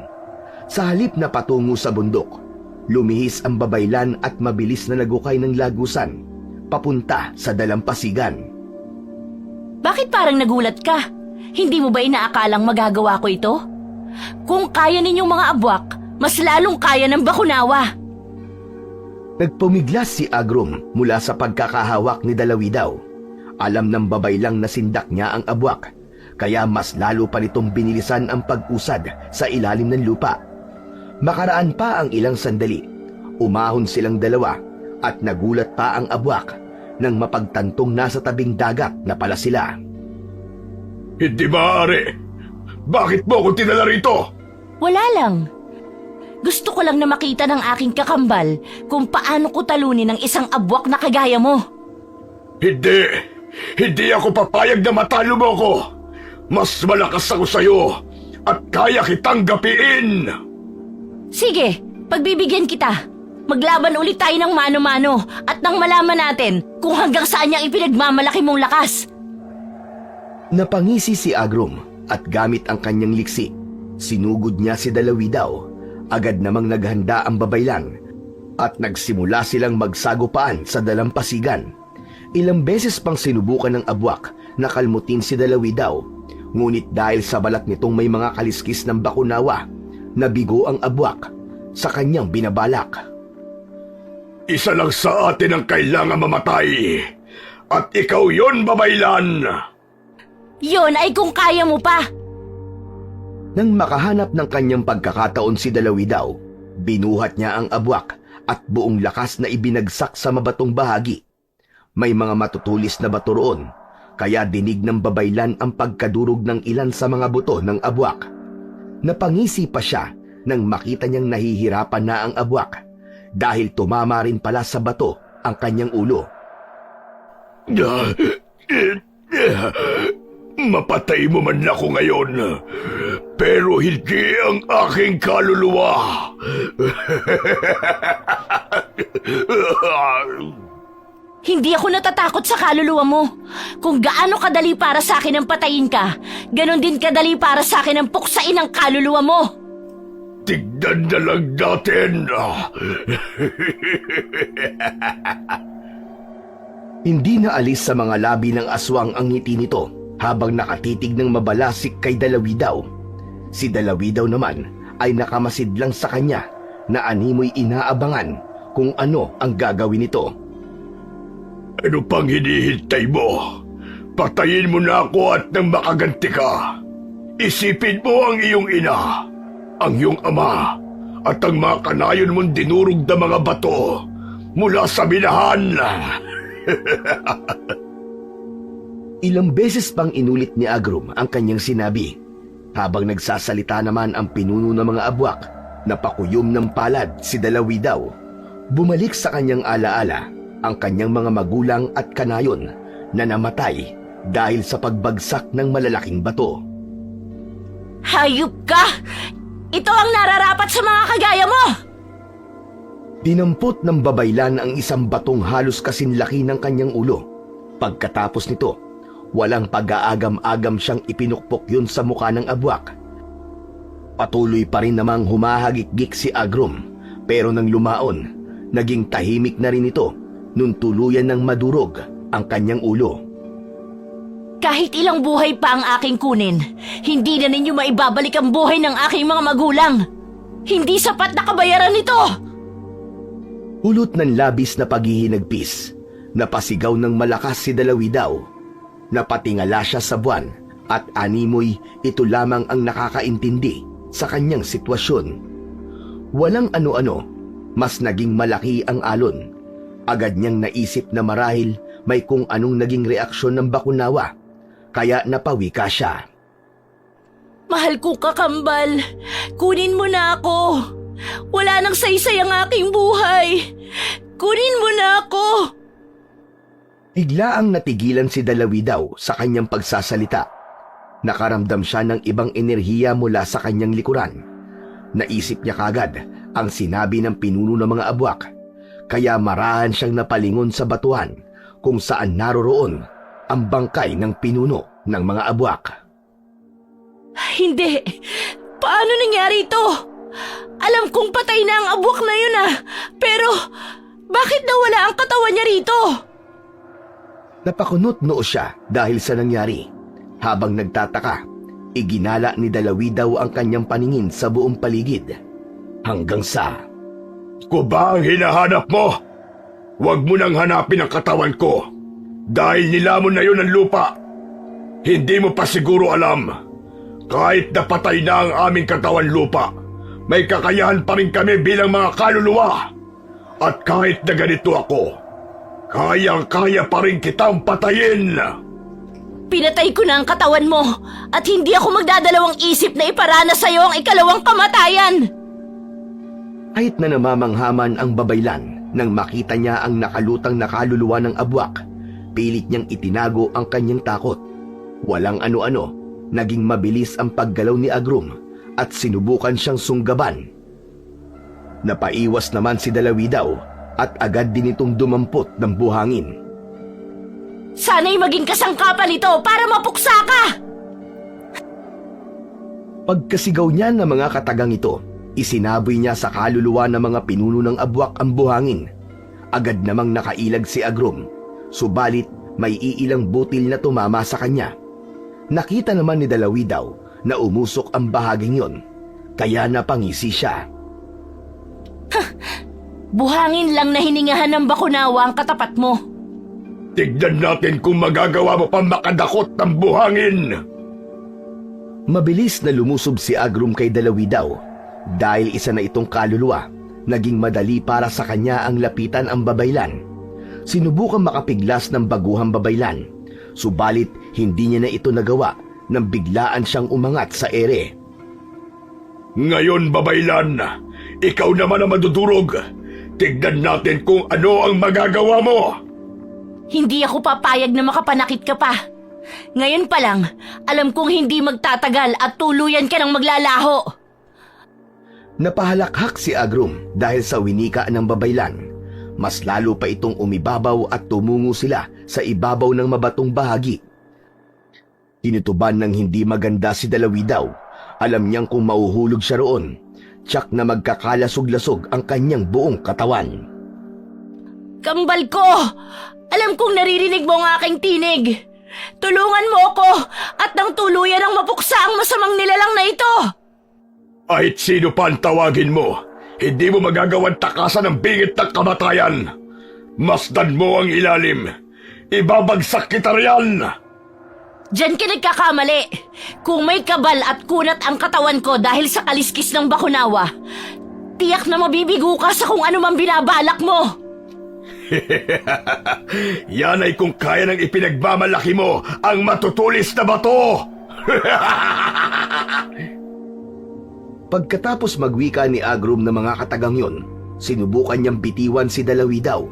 Sa halip na patungo sa bundok, lumihis ang babaylan at mabilis na nagukay ng lagusan papunta sa dalampasigan. Bakit parang nagulat ka? Hindi mo ba inaakalang magagawa ko ito? Kung kaya ninyong mga abwak, mas lalong kaya ng Bakunawa. Nagpumiglas si Agrum mula sa pagkakahawak ni Dalawidaw. Alam ng babaylang na sindak niya ang abwak, kaya mas lalo pa nitong binilisan ang pag-usad sa ilalim ng lupa. Makaraan pa ang ilang sandali, umahon silang dalawa at nagulat pa ang abwak nang mapagtantong nasa tabing dagat na pala sila. Hindi maaari. Bakit mo ako tinala rito? Wala lang. Gusto ko lang na makita ng aking kakambal kung paano ko talunin ang isang abwak na kagaya mo. Hindi. Hindi ako papayag na matalo mo ko. Mas malakas ako sa'yo at kaya kitang gapiin. Sige, pagbibigyan kita. Maglaban ulit tayo ng mano-mano at nang malaman natin kung hanggang saan niyang ipinagmamalaki mong lakas. Napangisi si Agrum at gamit ang kanyang liksi, sinugod niya si Dalawidaw. Agad namang naghanda ang babaylan at nagsimula silang magsagupaan sa dalampasigan. Ilang beses pang sinubukan ng abwak na kalmutin si Dalawidaw, ngunit dahil sa balat nitong may mga kaliskis ng Bakunawa, nabigo ang abwak sa kanyang binabalak. Isa lang sa atin ang kailangan mamatay. At ikaw yon, babaylan! Yon ay kung kaya mo pa. Nang makahanap ng kanyang pagkakataon si Dalawidaw, binuhat niya ang abwak at buong lakas na ibinagsak sa mabatong bahagi. May mga matutulis na bato roon, kaya dinig ng babaylan ang pagkadurog ng ilan sa mga buto ng abwak. Napangisi pa siya nang makita niyang nahihirapan na ang abwak dahil tumama rin pala sa bato ang kanyang ulo. Mapatay mo man ako ngayon, pero hindi ang aking kaluluwa. Hindi ako natatakot sa kaluluwa mo. Kung gaano kadali para sa akin ang patayin ka, ganon din kadali para sa akin ang puksain ang kaluluwa mo. Tignan na lang natin. Hindi na alis sa mga labi ng aswang ang ngiti nito habang nakatitig ng mabalasik kay Dalawidaw. Si Dalawidaw naman ay nakamasid lang sa kanya na animoy inaabangan kung ano ang gagawin nito. Ano pang hinihintay mo? Patayin mo na ako at nang makaganti ka. Isipin mo ang iyong ina, ang iyong ama, at ang mga kanayon mong dinurog na mga bato mula sa minahan. Ilang beses pang inulit ni Agrum ang kanyang sinabi, habang nagsasalita naman ang pinuno ng mga abwak na pakuyom ng palad si Dalawidaw. Bumalik sa kanyang alaala ang kanyang mga magulang at kanayon na namatay dahil sa pagbagsak ng malalaking bato. Hayop ka! Ito ang nararapat sa mga kagaya mo! Dinampot ng babaylan ang isang batong halos kasinlaki ng kanyang ulo. Pagkatapos nito, walang pag-aagam-agam siyang ipinukpok yun sa mukha ng abwak. Patuloy pa rin namang humahagik-gik si Agrum, pero nang lumaon, naging tahimik na rin ito nung tuluyan ng madurog ang kanyang ulo. Kahit ilang buhay pa ang aking kunin, hindi na ninyo maibabalik ang buhay ng aking mga magulang. Hindi sapat na kabayaran nito! Ulot ng labis na paghihinagpis, napasigaw ng malakas si Dalawidaw. Napatingala siya sa buwan at animoy ito lamang ang nakakaintindi sa kanyang sitwasyon. Walang ano-ano, mas naging malaki ang alon. Agad niyang naisip na marahil may kung anong naging reaksyon ng bakunawa, kaya napawika siya. Mahal ko kakambal, kunin mo na ako. Wala nang saysay ang aking buhay. Kunin mo na ako. Bigla ang natigilan si Dalawidaw sa kanyang pagsasalita. Nakaramdam siya ng ibang enerhiya mula sa kanyang likuran. Naisip niya kagad ang sinabi ng pinuno ng mga abwak, kaya marahan siyang napalingon sa batuhan kung saan naroroon ang bangkay ng pinuno ng mga abwak. Hindi. Paano nangyari ito? Alam kong patay na ang abwak na yun pero bakit nawala ang katawan niya rito? Napakunot noo siya dahil sa nangyari. Habang nagtataka, iginala ni Dalawidaw ang kanyang paningin sa buong paligid. Hanggang sa... Ko ba ang hinahanap mo? Huwag mo nang hanapin ang katawan ko. Dahil nilamon na yun ang lupa. Hindi mo pa siguro alam. Kahit napatay na ang aming katawan lupa, may kakayahan pa rin kami bilang mga kaluluwa. At kahit na ganito ako, kayang-kaya pa rin kitang patayin. Pinatay ko na ang katawan mo at hindi ako magdadalawang isip na iparana sa'yo ang ikalawang kamatayan. Kahit na namamanghaman ang babaylan nang makita niya ang nakalutang na kaluluwa ng abwak, pilit niyang itinago ang kanyang takot. Walang ano-ano, naging mabilis ang paggalaw ni Agrum at sinubukan siyang sunggaban. Napaiwas naman si Dalawidaw at agad din itong dumampot ng buhangin. Sana'y maging kasangkapan ito para mapuksa ka! Pagkasigaw niya ng mga katagang ito, isinaboy niya sa kaluluwa ng mga pinuno ng abwak ang buhangin. Agad namang nakailag si Agrum, subalit may iilang butil na tumama sa kanya. Nakita naman ni Dalawidaw na umusok ang bahaging yon, kaya napangisi siya. Buhangin lang na hiningahan ng bakunawa ang katapat mo. Tignan natin kung magagawa mo pa makadakot ng buhangin. Mabilis na lumusob si Agrum kay Dalawidaw. Dahil isa na itong kaluluwa, naging madali para sa kanya ang lapitan ang babaylan. Sinubukan makapiglas ng baguhang babaylan, subalit hindi niya na ito nagawa nang biglaan siyang umangat sa ere. Ngayon, babaylan, ikaw naman ang madudurog. Tignan natin kung ano ang magagawa mo. Hindi ako papayag na makapanakit ka pa. Ngayon pa lang, alam kong hindi magtatagal at tuluyan ka ng maglalaho. Napahalakhak si Agrum dahil sa winika ng babaylan. Mas lalo pa itong umibabaw at tumungo sila sa ibabaw ng mabatong bahagi. Tinutuban ng hindi maganda si Dalawidaw. Alam niyang kung mauhulog siya roon, Tiyak na magkakalasog-lasog ang kanyang buong katawan. Kambal ko! Alam kong naririnig mo ang aking tinig. Tulungan mo ako at nang tuluyan ang mapuksa ang masamang nilalang na ito. Kahit sino pa ang tawagin mo, hindi mo magagawang takasan ang bingit ng kamatayan. Masdan mo ang ilalim. Ibabagsak kita riyan. Diyan ka nagkakamali. Kung may kabal at kunat ang katawan ko dahil sa kaliskis ng bakunawa, tiyak na mabibigo ka sa kung ano man binabalak mo. Yan ay kung kaya ng ipinagmamalaki mo ang matutulis na bato. Pagkatapos magwika ni Agrum ng mga katagang yon, sinubukan niyang bitiwan si Dalawidaw.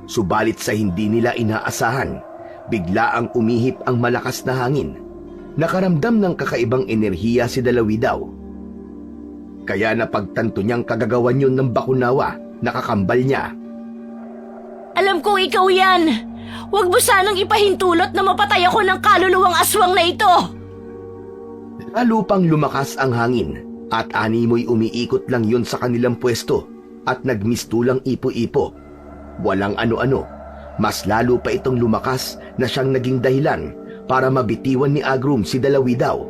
Subalit sa hindi nila inaasahan, bigla ang umihip ang malakas na hangin. Nakaramdam ng kakaibang enerhiya si Dalawidaw. Kaya napagtanto niyang kagagawan yun ng bakunawa, nakakambal niya. Alam kong ikaw yan. Huwag mo sanang ipahintulot na mapatay ako ng kaluluwang aswang na ito. Lalo pang lumakas ang hangin at animoy umiikot lang yun sa kanilang pwesto at nagmistulang ipo-ipo. Walang ano-ano, mas lalo pa itong lumakas na siyang naging dahilan para mabitiwan ni Agrum si Dalawidaw.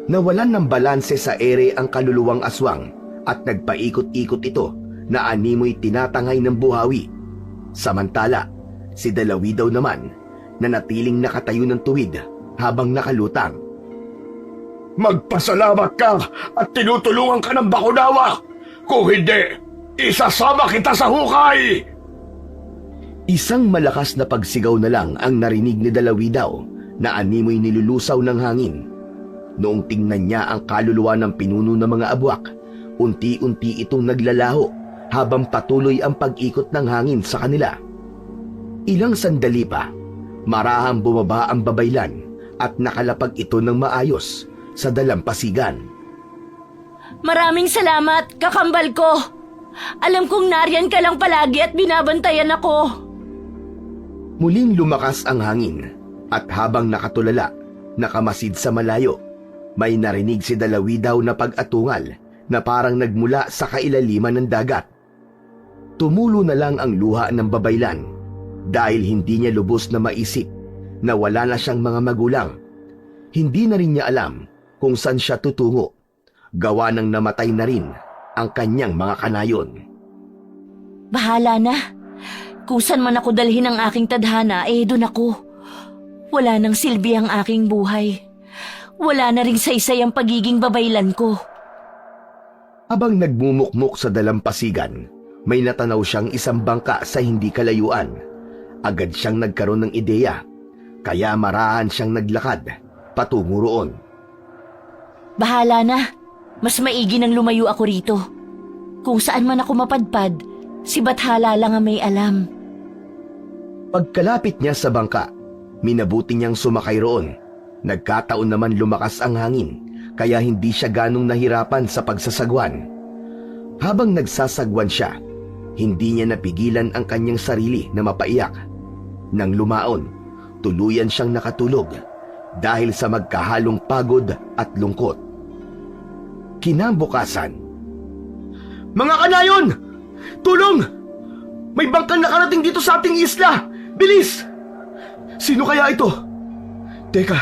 Nawalan ng balanse sa ere ang kaluluwang aswang at nagpaikot-ikot ito na animoy tinatangay ng buhawi. Samantala, si Dalawidaw naman nanatiling nakatayo ng tuwid habang nakalutang. Magpasalamat ka at tinutulungan ka ng bakunawa. Kung hindi, isasama kita sa hukay! Isang malakas na pagsigaw na lang ang narinig ni Dalawidaw na animoy nilulusaw ng hangin. Noong tingnan niya ang kaluluwa ng pinuno ng mga abwak, unti-unti itong naglalaho habang patuloy ang pag-ikot ng hangin sa kanila. Ilang sandali pa, marahang bumaba ang babaylan at nakalapag ito ng maayos sa dalampasigan. Maraming salamat, kakambal ko. Alam kong nariyan ka lang palagi at binabantayan ako. Muling lumakas ang hangin at habang nakatulala, nakamasid sa malayo, may narinig si Dalawidaw na pag-atungal na parang nagmula sa kailaliman ng dagat. Tumulo na lang ang luha ng babaylan dahil hindi niya lubos na maisip na wala na siyang mga magulang. Hindi na rin niya alam kung saan siya tutungo, gawa ng namatay na rin ang kanyang mga kanayon. Bahala na. Kung saan man ako dalhin ang aking tadhana, doon ako. Wala nang silbi ang aking buhay. Wala na ring saysay ang pagiging babaylan ko. Habang nagmumukmuk sa dalampasigan, may natanaw siyang isang bangka sa hindi kalayuan. Agad siyang nagkaroon ng ideya, kaya marahan siyang naglakad patungo roon. Bahala na. Mas maigi nang lumayo ako rito. Kung saan man ako mapadpad, si Bathala lang ang may alam. Pagkalapit niya sa bangka, minabuti niyang sumakay roon. Nagkataon naman lumakas ang hangin, kaya hindi siya ganong nahirapan sa pagsasagwan. Habang nagsasagwan siya, hindi niya napigilan ang kanyang sarili na mapaiyak. Nang lumaon, tuluyan siyang nakatulog dahil sa magkahalong pagod at lungkot. Kinabukasan, "Mga kanayon! Tulong! May bangkang nakarating dito sa ating isla! Bilis! Sino kaya ito? Teka,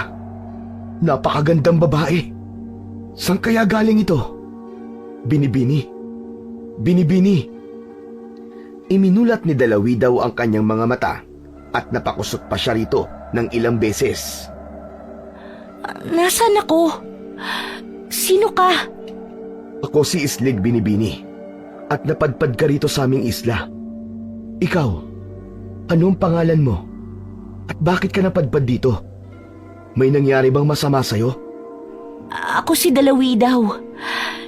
napakagandang babae. Saan kaya galing ito? Binibini. Binibini." Iminulat ni Dalawidaw ang kanyang mga mata at napakusot pa siya rito ng ilang beses. Nasaan ako? Sino ka? Ako si Islig Binibini at napadpad ka rito sa aming isla. Ikaw, anong pangalan mo? At bakit ka napadpad dito? May nangyari bang masama sa'yo? Ako si Dalawidaw.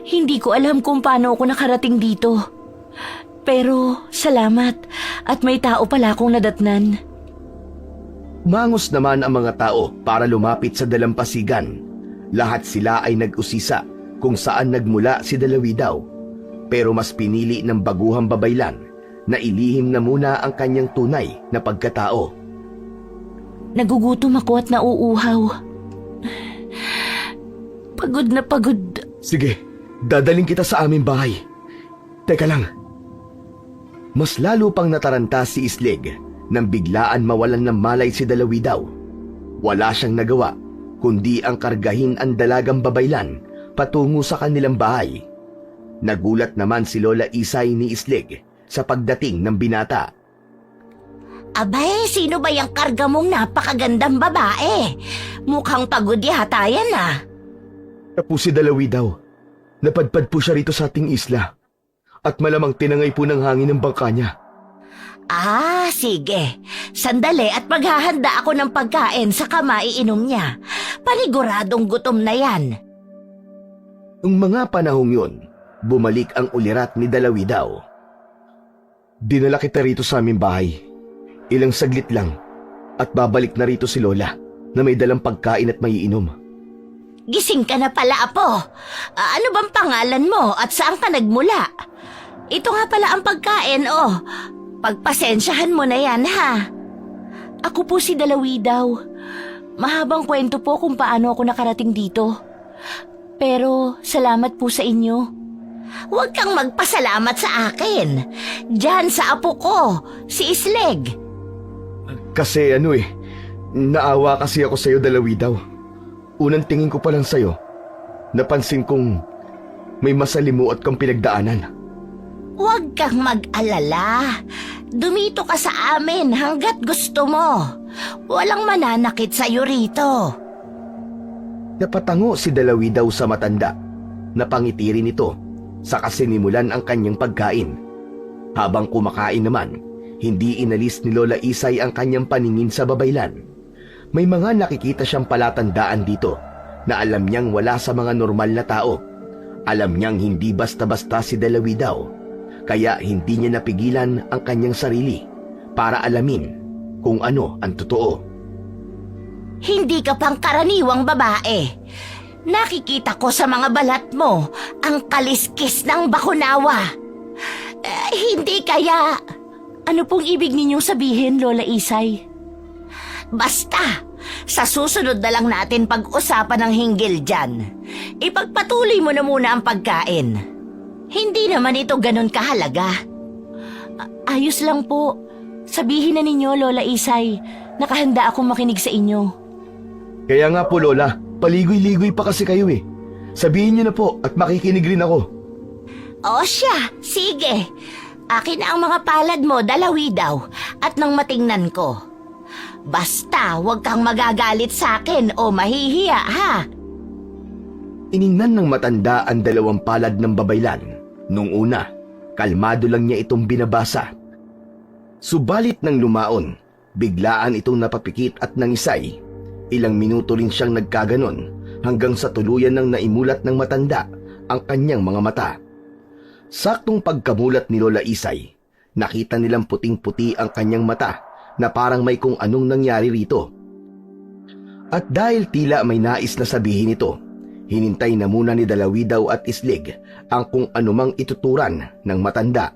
Hindi ko alam kung paano ako nakarating dito. Pero salamat at may tao pala akong nadatnan. Mangos naman ang mga tao para lumapit sa dalampasigan. Lahat sila ay nag-usisa kung saan nagmula si Dalawidaw. Pero mas pinili ng baguhang babaylan na ilihim na muna ang kanyang tunay na pagkatao. Nagugutom ako at nauuhaw. Pagod na pagod. Sige, Dadaling kita sa aming bahay. Teka lang. Mas lalo pang nataranta si Islig nang biglaan mawalan ng malay si Dalawidaw. Wala siyang nagawa kundi ang kargahin ang dalagang babaylan patungo sa kanilang bahay. Nagulat naman si Lola Isay ni Islig sa pagdating ng binata. Abay, sino ba yung karga mong napakagandang babae? Mukhang pagod yata yan ah. Po si Dalawidaw. Napadpad po siya rito sa ating isla. At malamang tinangay po ng hangin ng bangka niya. Ah, sige. Sandali at maghahanda ako ng pagkain sa maiinom niya. Paniguradong gutom na yan. Noong mga panahong yun, bumalik ang ulirat ni Dalawidaw. Dinala kita rito sa aming bahay. Ilang saglit lang at babalik na rito si Lola na may dalang pagkain at maiinom. Gising ka na pala, Apo. Ano bang pangalan mo at saan ka nagmula? Ito nga pala ang pagkain, oh. Pagpasensyahan mo na yan, ha? Ako po si Dalawidaw. Mahabang kwento po kung paano ako nakarating dito. Pero salamat po sa inyo. Huwag kang magpasalamat sa akin. Diyan sa apo ko, si Isleg. Kasi naawa kasi ako sa'yo, Dalawidaw. Unang tingin ko pa lang sa'yo, napansin kong may masalimuot kang pinagdaanan. Huwag kang mag-alala. Dumito ka sa amin hanggat gusto mo. Walang mananakit sa'yo rito. Napatango si Dalawidaw sa matanda. Napangiti rin ito sa kasinimulan ang kanyang pagkain. Habang kumakain naman, hindi inalis ni Lola Isay ang kanyang paningin sa babaylan. May mga nakikita siyang palatandaan dito na alam niyang wala sa mga normal na tao. Alam niyang hindi basta-basta si Dalawidaw, kaya hindi niya napigilan ang kanyang sarili para alamin kung ano ang totoo. Hindi ka pang karaniwang babae. Nakikita ko sa mga balat mo ang kaliskis ng bakunawa. Hindi kaya... Ano pong ibig ninyong sabihin, Lola Isay? Basta, sa susunod na lang natin pag-usapan ng hinggil dyan. Ipagpatuloy mo na muna ang pagkain. Hindi naman ito ganun kahalaga. Ayos lang po. Sabihin na ninyo, Lola Isay. Nakahanda akong makinig sa inyo. Kaya nga po, Lola, paligoy-ligoy pa kasi kayo eh. Sabihin niyo na po at makikinig rin ako. O siya, sige. Akin na ang mga palad mo, Dalawidaw, at nang matingnan ko. Basta, huwag kang magagalit sa akin o mahihiya, ha? Iningnan ng matanda ang dalawang palad ng babaylan. Nung una, kalmado lang niya itong binabasa. Subalit nang lumaon, biglaan itong napapikit at nangisay. Ilang minuto rin siyang nagkaganon hanggang sa tuluyan ng naimulat ng matanda ang kanyang mga mata. Saktong pagkamulat ni Lola Isay, nakita nilang puting-puti ang kanyang mata na parang may kung anong nangyari rito. At dahil tila may nais na sabihin ito, hinintay na muna ni Dalawidaw at Islig ang kung anumang ituturan ng matanda.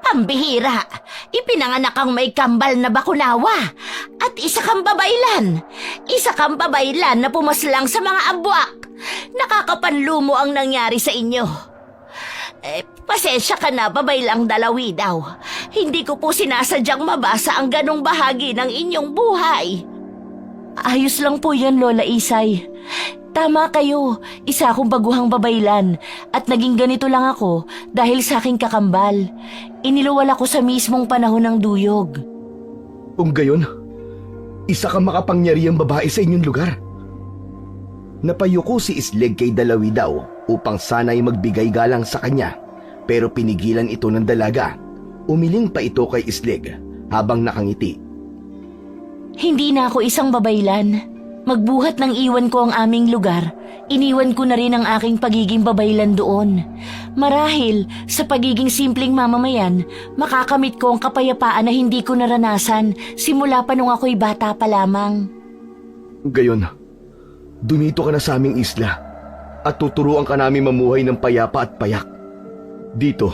Pambihira! Ipinanganak kang may kambal na bakunawa at isa kang babaylan. Isa kang babaylan na pumaslang sa mga abwak. Nakakapanlumo ang nangyari sa inyo. Pasensya ka na, babaylang Dalawidaw. Hindi ko po sinasadyang mabasa ang ganong bahagi ng inyong buhay. Ayos lang po yan, Lola Isay. Tama kayo, isa akong baguhang babaylan at naging ganito lang ako dahil sa aking kakambal. Iniluwal ako sa mismong panahon ng duyog. Kung gayon, isa kang makapangyarihang babae sa inyong lugar. Napayuko si Islig kay Dalawidaw upang sana'y magbigay galang sa kanya, pero pinigilan ito ng dalaga. Umiling pa ito kay Islig habang nakangiti. Hindi na ako isang babaylan. Magbuhat ng iwan ko ang aming lugar, iniwan ko na rin ang aking pagiging babaylan doon. Marahil, sa pagiging simpleng mamamayan, makakamit ko ang kapayapaan na hindi ko naranasan simula pa nung ako'y bata pa lamang. Gayon, dumito ka na sa aming isla at tuturuan ka namin mamuhay ng payapa at payak. Dito,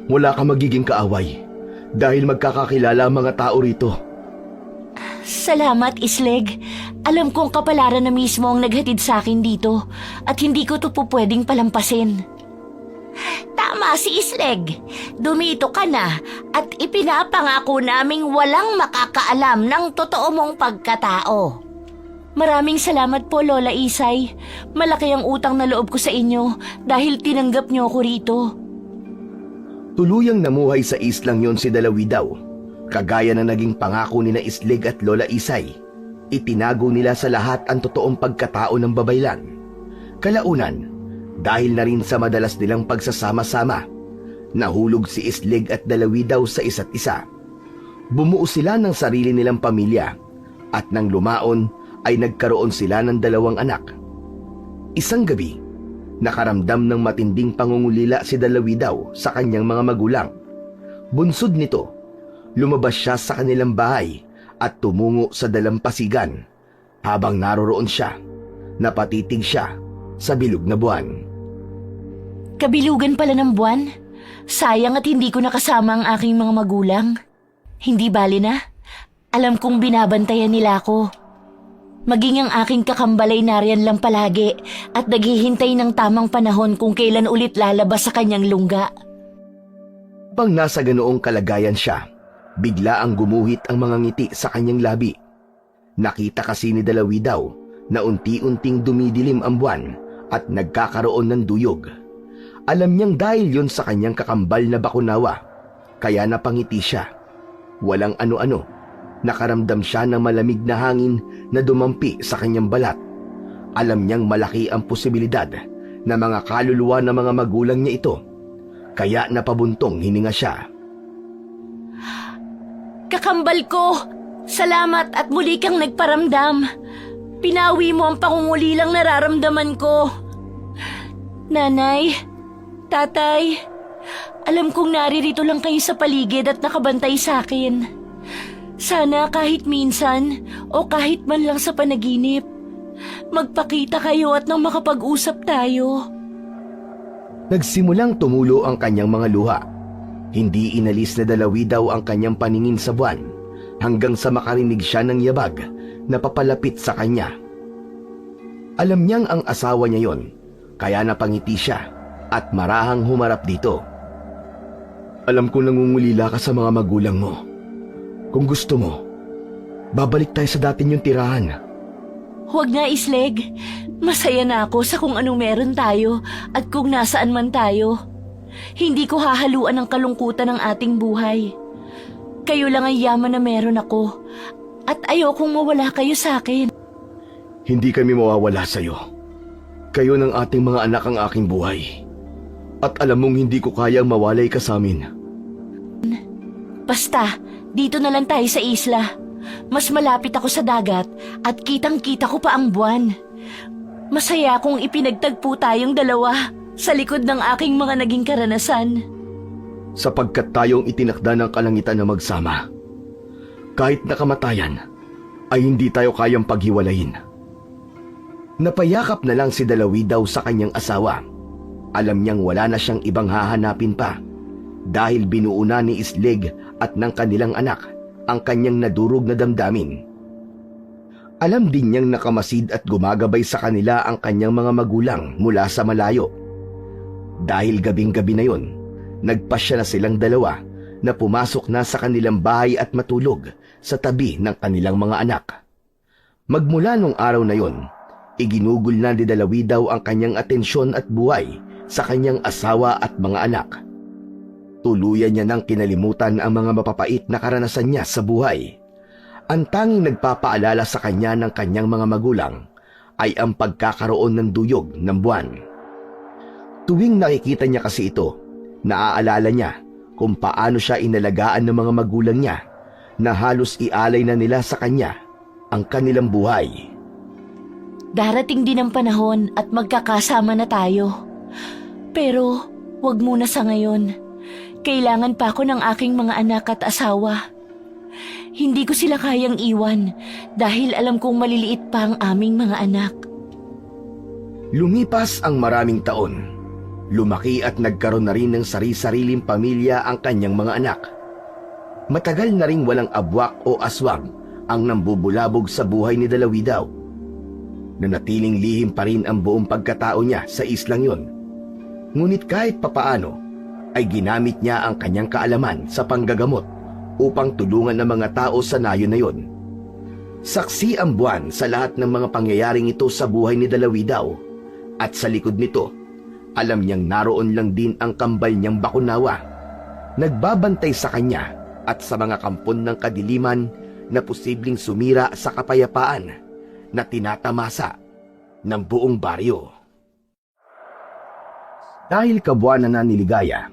wala ka magiging kaaway dahil magkakakilala ang mga tao rito. Salamat, Isleg. Alam kong kapalaran na mismo ang naghatid sa akin dito at hindi ko to po pwedeng palampasin. Tama si Isleg. Dumito ka na at ipinapangako naming walang makakaalam ng totoo mong pagkatao. Maraming salamat po, Lola Isay. Malaki ang utang na loob ko sa inyo dahil tinanggap niyo ako rito. Tuluyang namuhay sa islang yon si Dalawidaw. Kagaya na naging pangako ni na Isleg at Lola Isay, itinago nila sa lahat ang totoong pagkatao ng babaylan. Kalaunan, dahil na rin sa madalas nilang pagsasama-sama, nahulog si Isleg at Dalawidaw sa isa't isa. Bumuo sila ng sarili nilang pamilya at nang lumaon ay nagkaroon sila ng 2 anak. Isang gabi, nakaramdam ng matinding pangungulila si Dalawidaw sa kanyang mga magulang. Bunsod nito, lumabas siya sa kanilang bahay at tumungo sa dalampasigan. Habang naroroon siya, napatitig siya sa bilog na buwan. Kabilugan pala ng buwan? Sayang at hindi ko nakasama ang aking mga magulang. Hindi bali na. Alam kong binabantayan nila ako. Maging ang aking kakambalay nariyan lang palagi at naghihintay ng tamang panahon kung kailan ulit lalabas sa kanyang lungga. Pang nasa ganoong kalagayan siya, bigla ang gumuhit ang mga ngiti sa kanyang labi. Nakita kasi ni Dalawidaw na unti-unting dumidilim ang buwan at nagkakaroon ng duyog. Alam niyang dahil yon sa kanyang kakambal na bakunawa, kaya napangiti siya. Walang ano-ano, nakaramdam siya ng malamig na hangin na dumampi sa kanyang balat. Alam niyang malaki ang posibilidad na mga kaluluwa ng mga magulang niya ito, kaya napabuntong hininga siya. Kakambal ko! Salamat at muli kang nagparamdam. Pinawi mo ang pangungulilang nararamdaman ko. Nanay, tatay, alam kong naririto lang kayo sa paligid at nakabantay sa akin. Sana kahit minsan o kahit man lang sa panaginip, magpakita kayo at nang makapag-usap tayo. Nagsimulang tumulo ang kanyang mga luha. Hindi inalis na Dalawidaw ang kanyang paningin sa buwan hanggang sa makarinig siya ng yabag na papalapit sa kanya. Alam niyang ang asawa niya yon, kaya napangiti siya at marahang humarap dito. Alam ko nangungulila ka sa mga magulang mo. Kung gusto mo, babalik tayo sa dati niyong tirahan. Huwag na, Isleg. Masaya na ako sa kung anong meron tayo at kung nasaan man tayo. Hindi ko hahaluan ang kalungkutan ng ating buhay. Kayo lang ang yaman na meron ako at ayokong mawala kayo sa akin. Hindi kami mawawala sa'yo. Kayo ng ating mga anak ang aking buhay. At alam mong hindi ko kayang mawalay ka sa amin. Basta, dito na lang tayo sa isla. Mas malapit ako sa dagat at kitang-kita ko pa ang buwan. Masaya akong ipinagtagpo tayong dalawa sa likod ng aking mga naging karanasan. Sapagkat tayong itinakda ng kalangitan na magsama. Kahit nakamatayan, ay hindi tayo kayang paghiwalayin. Napayakap na lang si Dalawidaw sa kanyang asawa. Alam niyang wala na siyang ibang hahanapin pa dahil binuo na ni Isleg at ng kanilang anak ang kanyang nadurog na damdamin. Alam din niyang nakamasid at gumagabay sa kanila ang kanyang mga magulang mula sa malayo. Dahil gabing-gabi na yon, nagpasya na silang dalawa na pumasok na sa kanilang bahay at matulog sa tabi ng kanilang mga anak. Magmula nung araw na yon, iginugol na ni Dalawidaw ang kanyang atensyon at buhay sa kanyang asawa at mga anak. Tuluyan niya nang kinalimutan ang mga mapapait na karanasan niya sa buhay. Ang tanging nagpapaalala sa kanya ng kanyang mga magulang ay ang pagkakaroon ng duyog ng buwan. Tuwing nakikita niya kasi ito, naaalala niya kung paano siya inalagaan ng mga magulang niya na halos ialay na nila sa kanya ang kanilang buhay. Darating din ang panahon at magkakasama na tayo. Pero wag muna sa ngayon. Kailangan pa ako ng aking mga anak at asawa. Hindi ko sila kayang iwan dahil alam kong maliliit pa ang aming mga anak. Lumipas ang maraming taon. Lumaki at nagkaroon na rin ng sari-sariling pamilya ang kanyang mga anak. Matagal na ring walang abwak o aswang ang nambubulabog sa buhay ni Dalawidaw. Nanatiling lihim pa rin ang buong pagkatao niya sa islang yon. Ngunit kahit papaano ay ginamit niya ang kanyang kaalaman sa panggagamot upang tulungan ng mga tao sa nayon na yon. Saksi ang buwan sa lahat ng mga pangyayaring ito sa buhay ni Dalawidaw, at sa likod nito, alam niyang naroon lang din ang kambal niyang Bakunawa, nagbabantay sa kanya at sa mga kampon ng kadiliman na posibleng sumira sa kapayapaan na tinatamasa ng buong baryo. Dahil kabuwanan na ni Ligaya,